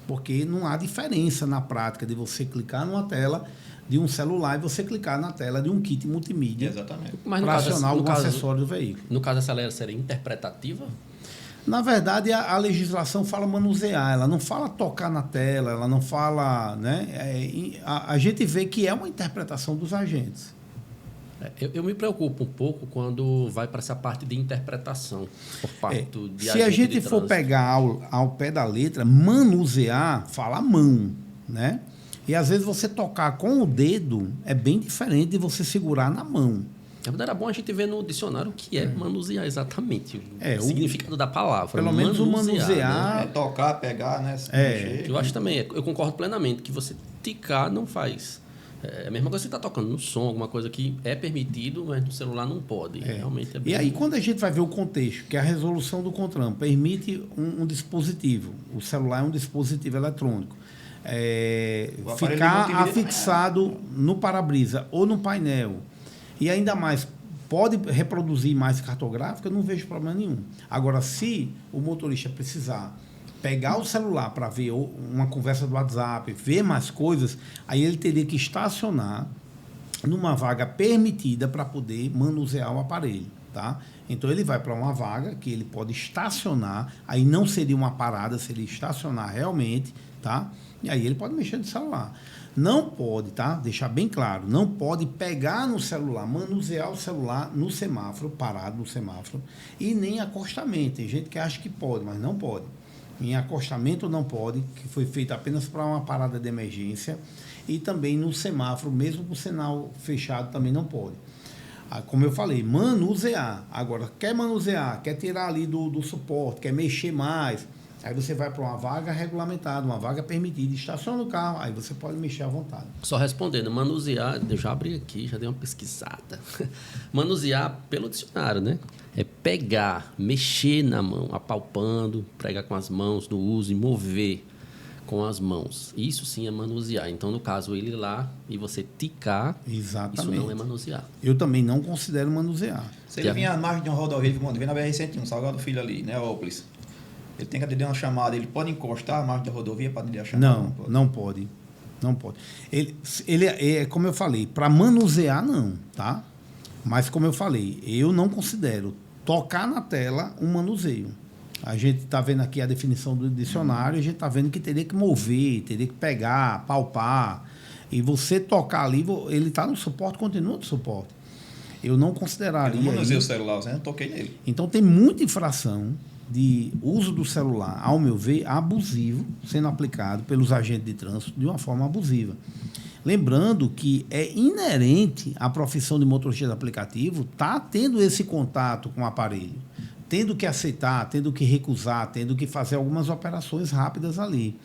porque não há diferença na prática de você clicar numa tela de um celular e você clicar na tela de um kit multimídia exatamente, para acionar algum acessório do veículo. No caso, essa lei seria interpretativa? Na verdade, a legislação fala manusear, ela não fala tocar na tela, ela não fala, né? A gente vê que é uma interpretação dos agentes. Eu me preocupo um pouco quando vai para essa parte de interpretação por parte de Se a gente for pegar ao pé da letra, manusear, fala mão, né? E às vezes você tocar com o dedo é bem diferente de você segurar na mão. Na verdade, era bom a gente ver no dicionário o que é manusear exatamente, o significado da palavra. Pelo menos o manusear... Né? É tocar, pegar, né? Mexer. Eu acho também, eu concordo plenamente, que você ticar não faz. É a mesma coisa que você está tocando no som, alguma coisa que é permitido, mas no celular não pode. Realmente é bem... E aí, quando a gente vai ver o contexto, que a resolução do CONTRAN permite um dispositivo, o celular é um dispositivo eletrônico, ficar afixado no para-brisa ou no painel, e ainda mais, pode reproduzir imagem cartográfica, eu não vejo problema nenhum. Agora, se o motorista precisar pegar o celular para ver uma conversa do WhatsApp, ver mais coisas, aí ele teria que estacionar numa vaga permitida para poder manusear o aparelho, tá? Então, ele vai para uma vaga que ele pode estacionar, aí não seria uma parada, seria estacionar realmente, tá? E aí ele pode mexer no celular. Não pode, tá? Deixar bem claro, não pode pegar no celular, manusear o celular no semáforo, parado no semáforo, e nem acostamento. Tem gente que acha que pode, mas não pode. Em acostamento não pode, que foi feito apenas para uma parada de emergência, e também no semáforo, mesmo com o sinal fechado, também não pode. Como eu falei, manusear. Agora, quer manusear, quer tirar ali do suporte, quer mexer mais, aí você vai para uma vaga regulamentada, uma vaga permitida, estaciona o carro, aí você pode mexer à vontade. Só respondendo, manusear, eu já abri aqui, já dei uma pesquisada. Manusear pelo dicionário, né? É pegar, mexer na mão, apalpando, pregar com as mãos no uso e mover com as mãos. Isso sim é manusear. Então, no caso, ele ir lá e você ticar, exatamente, isso não é manusear. Eu também não considero manusear. Se ele vinha à margem de uma rodovia, vem na BR-101, Salgado Filho ali, né, Ópolis. Ele tem que atender uma chamada, ele pode encostar a margem da rodovia para atender a chamada? Não pode. Não pode. Ele é, como eu falei, para manusear não, tá? Mas como eu falei, eu não considero tocar na tela um manuseio. A gente está vendo aqui a definição do dicionário, a gente está vendo que teria que mover, teria que pegar, palpar. E você tocar ali, ele está no suporte, continua no suporte. Eu não consideraria... Eu não manusei o celular, eu não toquei nele. Então tem muita infração de uso do celular, ao meu ver, abusivo, sendo aplicado pelos agentes de trânsito de uma forma abusiva. Lembrando que é inerente à profissão de motorista de aplicativo estar tendo esse contato com o aparelho, tendo que aceitar, tendo que recusar, tendo que fazer algumas operações rápidas ali.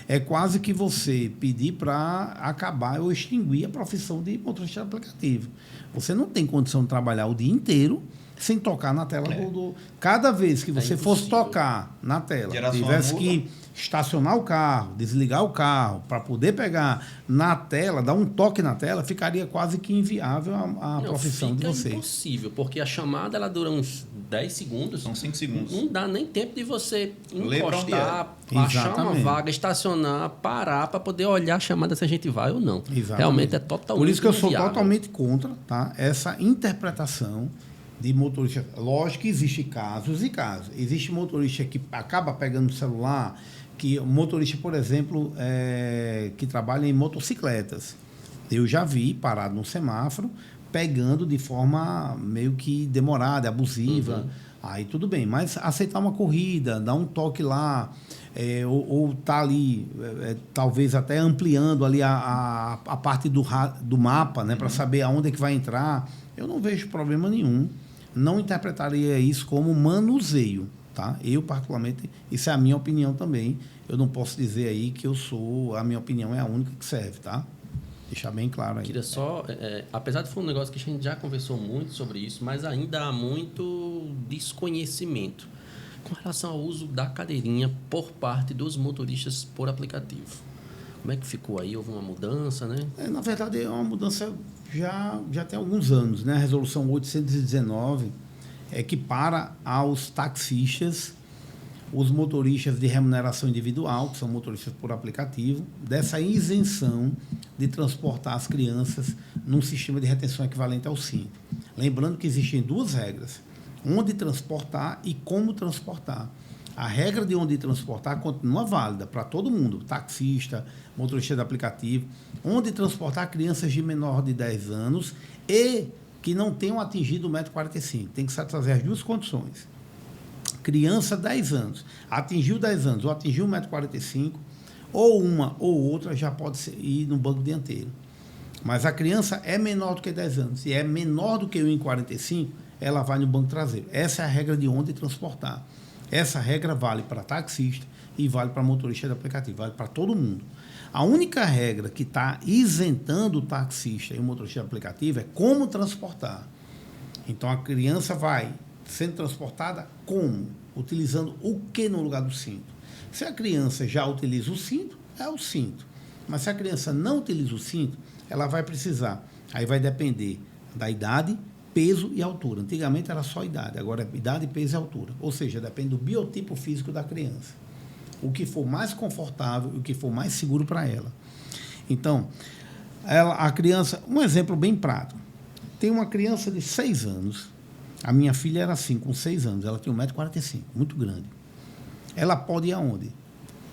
É quase que você pedir para acabar ou extinguir a profissão de motorista de aplicativo. Você não tem condição de trabalhar o dia inteiro sem tocar na tela do... Cada vez que você fosse tocar na tela, tivesse que estacionar o carro, desligar o carro, para poder pegar na tela, dar um toque na tela, ficaria quase que inviável a profissão de vocês. É impossível, porque a chamada ela dura uns 10 segundos. São 5 segundos. Não dá nem tempo de você encostar, achar uma vaga, estacionar, parar para poder olhar a chamada se a gente vai ou não. Exatamente. Realmente é totalmente Por isso que eu sou inviável. totalmente contra, tá? Essa interpretação de motorista. Lógico que existe casos e casos. Existe motorista que acaba pegando o celular, que motorista, por exemplo, que trabalha em motocicletas. Eu já vi parado no semáforo, pegando de forma meio que demorada, abusiva. Aí tudo bem, mas aceitar uma corrida, dar um toque lá, ou tá ali, talvez até ampliando ali a parte do mapa, né, para saber aonde é que vai entrar, eu não vejo problema nenhum. Não interpretaria isso como manuseio, tá? Eu, particularmente, isso é a minha opinião também. Eu não posso dizer aí que a minha opinião é a única que serve, tá? Deixar bem claro aí. Queria só, apesar de ser um negócio que a gente já conversou muito sobre isso, mas ainda há muito desconhecimento com relação ao uso da cadeirinha por parte dos motoristas por aplicativo. Como é que ficou aí? Houve uma mudança, né? Na verdade, é uma mudança já tem alguns anos, né? A resolução 819 equipara aos taxistas os motoristas de remuneração individual, que são motoristas por aplicativo, dessa isenção de transportar as crianças num sistema de retenção equivalente ao cinto. Lembrando que existem duas regras, onde transportar e como transportar. A regra de onde transportar continua válida para todo mundo, taxista, motorista de aplicativo, onde transportar crianças de menor de 10 anos e que não tenham atingido o 1,45 m. Tem que satisfazer as duas condições. Criança 10 anos, atingiu 10 anos ou atingiu 1,45 m, ou uma ou outra já pode ir no banco dianteiro. Mas a criança é menor do que 10 anos. Se é menor do que 1,45 m, ela vai no banco traseiro. Essa é a regra de onde transportar. Essa regra vale para taxista e vale para motorista de aplicativo, vale para todo mundo. A única regra que está isentando o taxista e o motorista de aplicativo é como transportar. Então, a criança vai sendo transportada como? Utilizando o que no lugar do cinto? Se a criança já utiliza o cinto, é o cinto. Mas se a criança não utiliza o cinto, ela vai precisar. Aí vai depender da idade, peso e altura. Antigamente era só idade, agora é idade, peso e altura. Ou seja, depende do biotipo físico da criança. O que for mais confortável e o que for mais seguro para ela. Então, a criança... Um exemplo bem prático. Tem uma criança de 6 anos. A minha filha era assim, com 6 anos. Ela tinha 1,45 m, muito grande. Ela pode ir aonde?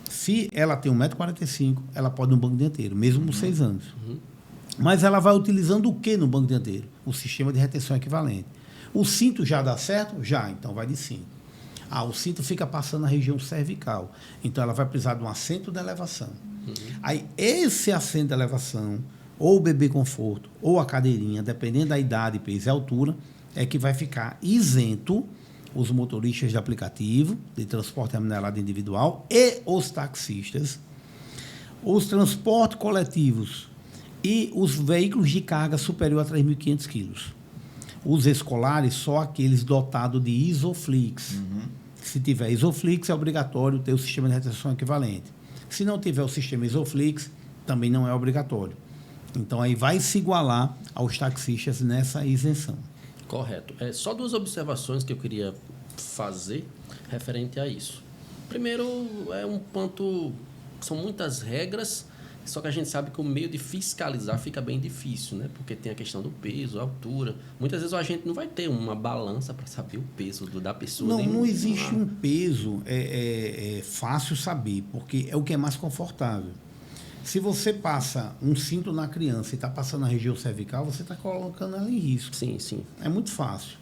Se ela tem 1,45 m, ela pode ir no banco dianteiro, mesmo com 6 anos. Mas ela vai utilizando o que no banco dianteiro? O sistema de retenção equivalente. O cinto já dá certo? Já, então vai de cinto. O cinto fica passando na região cervical. Então ela vai precisar de um assento de elevação. Aí esse assento de elevação, ou o bebê conforto, ou a cadeirinha, dependendo da idade, peso e altura, é que vai ficar isento os motoristas de aplicativo, de transporte remunerado individual e os taxistas, os transportes coletivos e os veículos de carga superior a 3.500 quilos. Os escolares, só aqueles dotados de Isoflix. Se tiver Isoflix, é obrigatório ter o sistema de retenção equivalente. Se não tiver o sistema Isoflix, também não é obrigatório. Então, aí vai se igualar aos taxistas nessa isenção. Correto. Só 2 observações que eu queria fazer referente a isso. Primeiro, é um ponto... São muitas regras, só que a gente sabe que o meio de fiscalizar fica bem difícil, né? Porque tem a questão do peso, a altura. Muitas vezes a gente não vai ter uma balança para saber o peso da pessoa. Não existe um peso fácil saber, porque é o que é mais confortável. Se você passa um cinto na criança e está passando na região cervical, você está colocando ela em risco. Sim, sim. É muito fácil.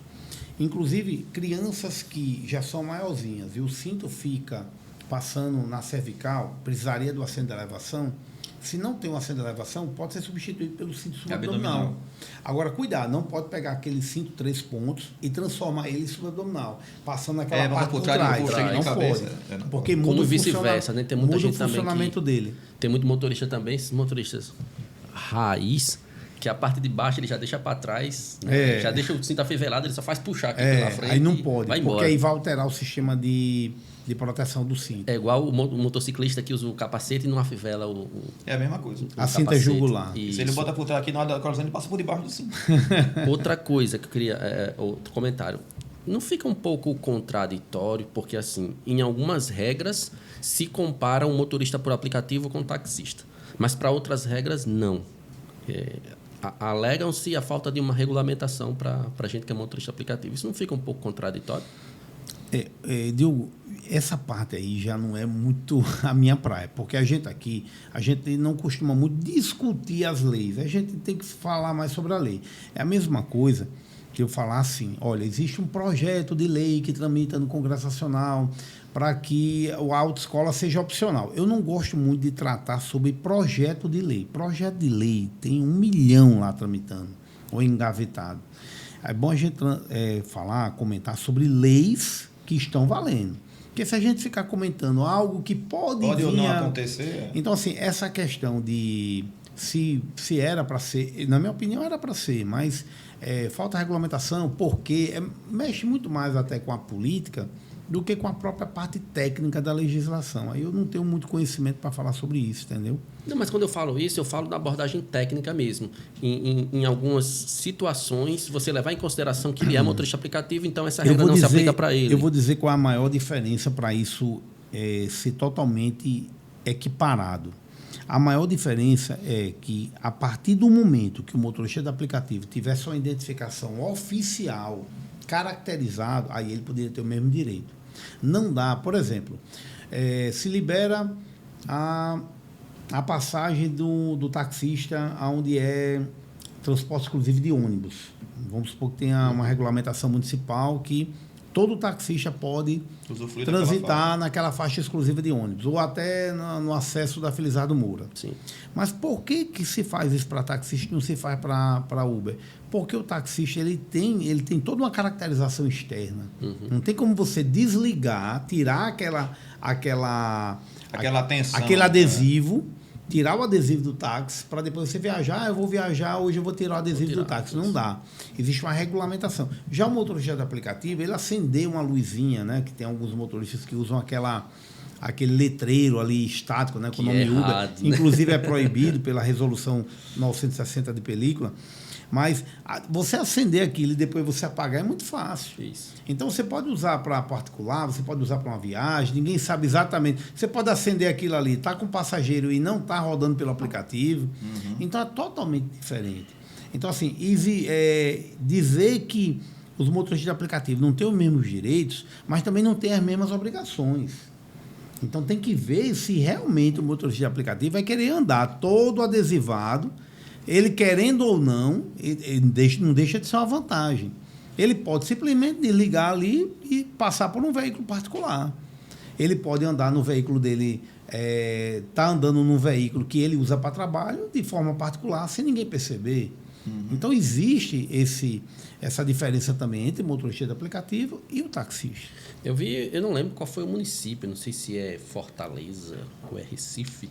Inclusive, crianças que já são maiorzinhas e o cinto fica passando na cervical, precisaria do assento de elevação. Se não tem um assento de elevação, pode ser substituído pelo cinto subabdominal. Agora, cuidado, não pode pegar aquele cinto 3 pontos e transformar ele em subabdominal, passando aquela parte por trás. Não pode. Porque muda como vice-versa, né? Tem muita gente também funcionamento dele. Tem muito motorista também, esses motoristas raiz, que a parte de baixo ele já deixa para trás, né? Já deixa o cinto afivelado, ele só faz puxar aqui pela frente. Aí não pode, vai porque aí vai alterar o sistema de proteção do cinto. É igual o motociclista que usa o capacete e não afivela É a mesma coisa. A cinta jugular. Se ele bota por trás aqui na hora da colisão, ele passa por debaixo do cinto. Outra coisa que eu queria... outro comentário. Não fica um pouco contraditório, porque assim, em algumas regras se compara um motorista por aplicativo com um taxista, mas para outras regras não. Alegam-se a falta de uma regulamentação para gente que é motorista aplicativo. Isso não fica um pouco contraditório? Diogo, essa parte aí já não é muito a minha praia, porque a gente não costuma muito discutir as leis, a gente tem que falar mais sobre a lei. É a mesma coisa que eu falar assim, olha, existe um projeto de lei que tramita no Congresso Nacional para que a autoescola seja opcional. Eu não gosto muito de tratar sobre projeto de lei. Projeto de lei tem 1 milhão lá tramitando, ou engavetado. É bom a gente comentar sobre leis que estão valendo. Porque se a gente ficar comentando algo que pode vir ou não acontecer... Então, assim, essa questão de se era para ser... Na minha opinião, era para ser, mas falta regulamentação, porque mexe muito mais até com a política do que com a própria parte técnica da legislação. Aí eu não tenho muito conhecimento para falar sobre isso, entendeu? Não, mas quando eu falo isso, eu falo da abordagem técnica mesmo. Em algumas situações, você levar em consideração que ele é motorista aplicativo, então essa regra não se aplica para ele. Eu vou dizer qual é a maior diferença para isso ser totalmente equiparado. A maior diferença é que, a partir do momento que o motorista do aplicativo tivesse uma identificação oficial, caracterizado, aí ele poderia ter o mesmo direito. Não dá, por exemplo, se libera a passagem do taxista aonde é transporte exclusivo de ônibus. Vamos supor que tenha uma regulamentação municipal que todo taxista pode transitar naquela faixa exclusiva de ônibus, ou até no acesso da Felizardo Moura. Sim. Mas por que se faz isso para taxista e não se faz para Uber? Porque o taxista ele tem toda uma caracterização externa. Não tem como você desligar, tirar aquele adesivo, tirar o adesivo do táxi para depois você viajar. Eu vou viajar, hoje eu vou tirar o adesivo do táxi. Não dá. Existe uma regulamentação. Já o motorista do aplicativo, ele acendeu uma luzinha, né? Que tem alguns motoristas que usam aquele letreiro ali estático, né? Com o nome Uber. Errado, né? Inclusive é proibido pela resolução 960 de película. Mas você acender aquilo e depois você apagar é muito fácil. Isso. Então você pode usar para particular, você pode usar para uma viagem, ninguém sabe exatamente. Você pode acender aquilo ali, tá com passageiro e não tá rodando pelo aplicativo. Então é totalmente diferente. Então, assim, dizer que os motoristas de aplicativo não têm os mesmos direitos, mas também não têm as mesmas obrigações. Então tem que ver se realmente o motorista de aplicativo vai querer andar todo adesivado. Ele querendo ou não, não deixa de ser uma vantagem. Ele pode simplesmente desligar ali e passar por um veículo particular. Ele pode andar no veículo dele, tá andando num veículo que ele usa para trabalho de forma particular, sem ninguém perceber. Então existe essa diferença também entre o motorista de aplicativo e o taxista. Eu não lembro qual foi o município, não sei se é Fortaleza ou é Recife,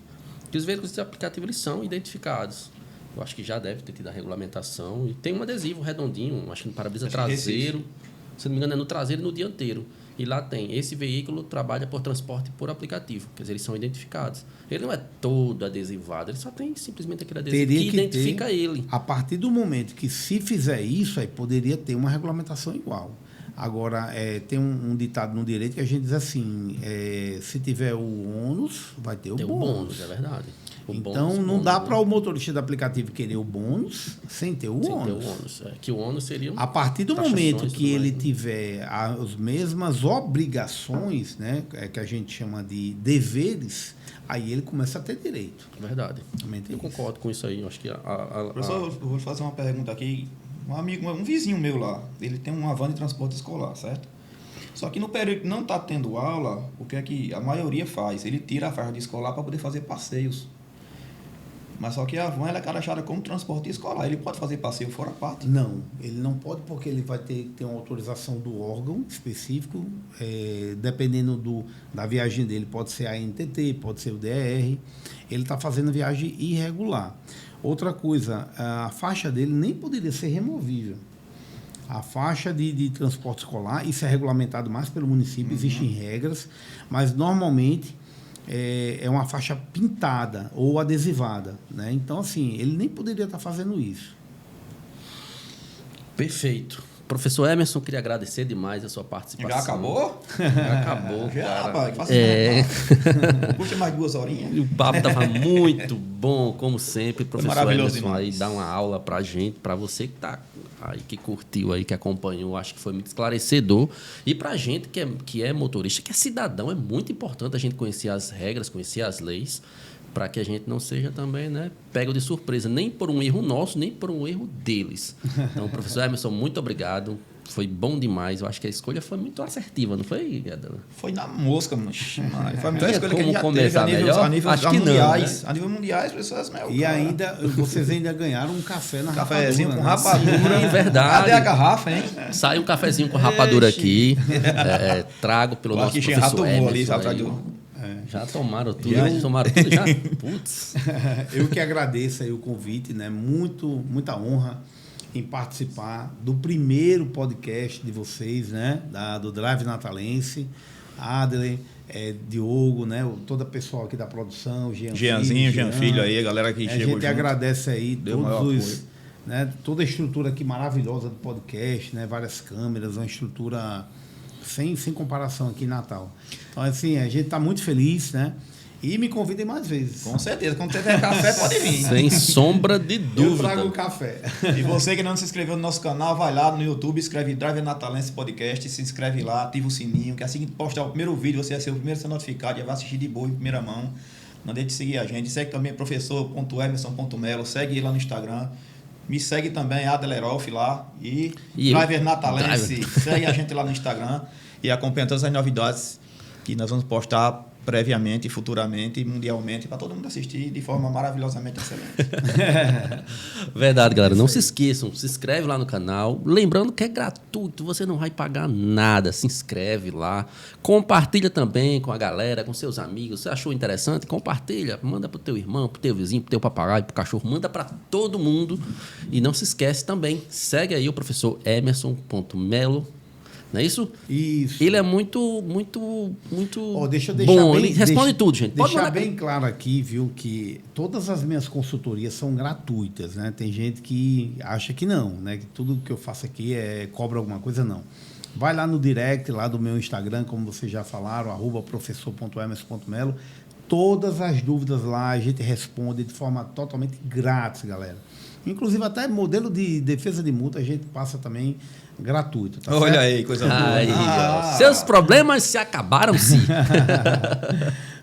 que os veículos de aplicativo eles são identificados. Eu acho que já deve ter tido a regulamentação. E tem um adesivo redondinho, acho que no para-brisa traseiro. Se não me engano, é no traseiro e no dianteiro. E lá tem, esse veículo trabalha por transporte por aplicativo. Quer dizer, eles são identificados. Ele não é todo adesivado, ele só tem simplesmente aquele adesivo que identifica ele. A partir do momento que se fizer isso, aí poderia ter uma regulamentação igual. Agora, tem um ditado no direito que a gente diz assim, se tiver o ônus, vai ter o bônus. Tem o bônus, é verdade. Então, não dá para o motorista do aplicativo querer o bônus sem ter o ônus. Que o ônus seria a partir do momento que ele tiver as mesmas obrigações, né, que a gente chama de deveres, aí ele começa a ter direito. É verdade. Eu concordo com isso aí. Eu acho que Professor, eu vou fazer uma pergunta aqui. Um vizinho meu lá, ele tem uma van de transporte escolar, certo? Só que no período que não está tendo aula, o que é que a maioria faz? Ele tira a farda de escolar para poder fazer passeios. Mas só que a van ela é cadastral como transporte escolar. Ele pode fazer passeio fora parte? Não, ele não pode porque ele vai ter uma autorização do órgão específico. Dependendo da viagem dele, pode ser a NTT, pode ser o DR. Ele está fazendo viagem irregular. Outra coisa, a faixa dele nem poderia ser removível. A faixa de transporte escolar, isso é regulamentado mais pelo município, existem regras, mas normalmente é uma faixa pintada ou adesivada, né? Então, assim, ele nem poderia estar fazendo isso. Perfeito. Professor Emerson, queria agradecer demais a sua participação. Já acabou? Já acabou, já, cara. Rapaz, puxa mais 2 horinhas. O papo estava muito bom, como sempre. Professor Maravilhoso Emerson aí demais. dá uma aula pra gente, pra você que tá aí, que curtiu aí, que acompanhou, acho que foi muito esclarecedor. E pra gente que é motorista, que é cidadão, é muito importante a gente conhecer as regras, conhecer as leis, para que a gente não seja também, né, pego de surpresa, nem por um erro nosso, nem por um erro deles. Então, professor Emerson, muito obrigado. Foi bom demais. Eu acho que a escolha foi muito assertiva, não foi, Adana? Foi na mosca, mano. Foi a melhor Tinha escolha que a como gente já começar teve. melhor? A nível Acho que não, mundiais. né? A nível mundiais, pessoas, E ainda, vocês ainda ganharam um café na cafezinho com rapadura. rapadura. Sim, verdade. Cadê a garrafa, hein? Sai um cafezinho com rapadura aqui. Trago pelo nosso Aqui professor tomou Emerson ali, aí. sabe? Já tomaram tudo? Já tomaram tudo já? Putz. Eu que agradeço aí o convite, né? Muita honra em participar do primeiro podcast de vocês, né? Do Drive Natalense. Adler, Diogo, né? Todo o pessoal aqui da produção, Jeanzinho, Jean Filho aí, a galera que chegou junto. A gente junto. agradece aí Deu toda a estrutura aqui maravilhosa do podcast, né? Várias câmeras, uma estrutura sem comparação aqui em Natal. Então, assim, a gente está muito feliz, né? E me convidem mais vezes. Com certeza. Quando tiver café, pode vir. Sem sombra de Eu dúvida. trago o café. E você que não se inscreveu no nosso canal, vai lá no YouTube, escreve Driver Natalense Podcast, se inscreve lá, ativa o sininho, que assim que postar o primeiro vídeo, você vai ser o primeiro a ser notificado, já vai assistir de boa em primeira mão. Não deixe de seguir a gente. Segue também professor.emerson.melo, segue ele lá no Instagram. Me segue também, Adeleroff lá. E Driver Natalense, segue a gente lá no Instagram e acompanha todas as novidades que nós vamos postar previamente, futuramente, mundialmente, para todo mundo assistir de forma maravilhosamente excelente. Verdade, galera. Não se esqueçam, se inscreve lá no canal. Lembrando que é gratuito, você não vai pagar nada. Se inscreve lá. Compartilha também com a galera, com seus amigos. Você achou interessante? Compartilha. Manda pro teu irmão, pro teu vizinho, pro teu papagaio, pro cachorro. Manda para todo mundo. E não se esquece também, segue aí o professor Emerson.melo. Não é isso? Isso. Ele é muito Deixa eu deixar bom. bem, Ele responde tudo, gente. Pode Deixar mandar bem claro aqui, viu, que todas as minhas consultorias são gratuitas, né? Tem gente que acha que não, né? Que tudo que eu faço aqui cobra alguma coisa, não. Vai lá no direct, lá do meu Instagram, como vocês já falaram, @professor.emerson.melo. Todas as dúvidas lá a gente responde de forma totalmente grátis, galera. Inclusive até modelo de defesa de multa a gente passa também gratuito. Tá Olha certo? aí, coisa boa. Aí, ó. Seus problemas se acabaram-se.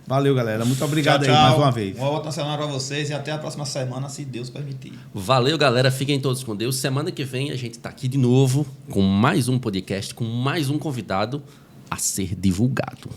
Valeu, galera. Muito obrigado Tchau, aí tchau. mais uma vez. Uma ótima semana para vocês e até a próxima semana, se Deus permitir. Valeu, galera. Fiquem todos com Deus. Semana que vem a gente está aqui de novo com mais um podcast, com mais um convidado a ser divulgado.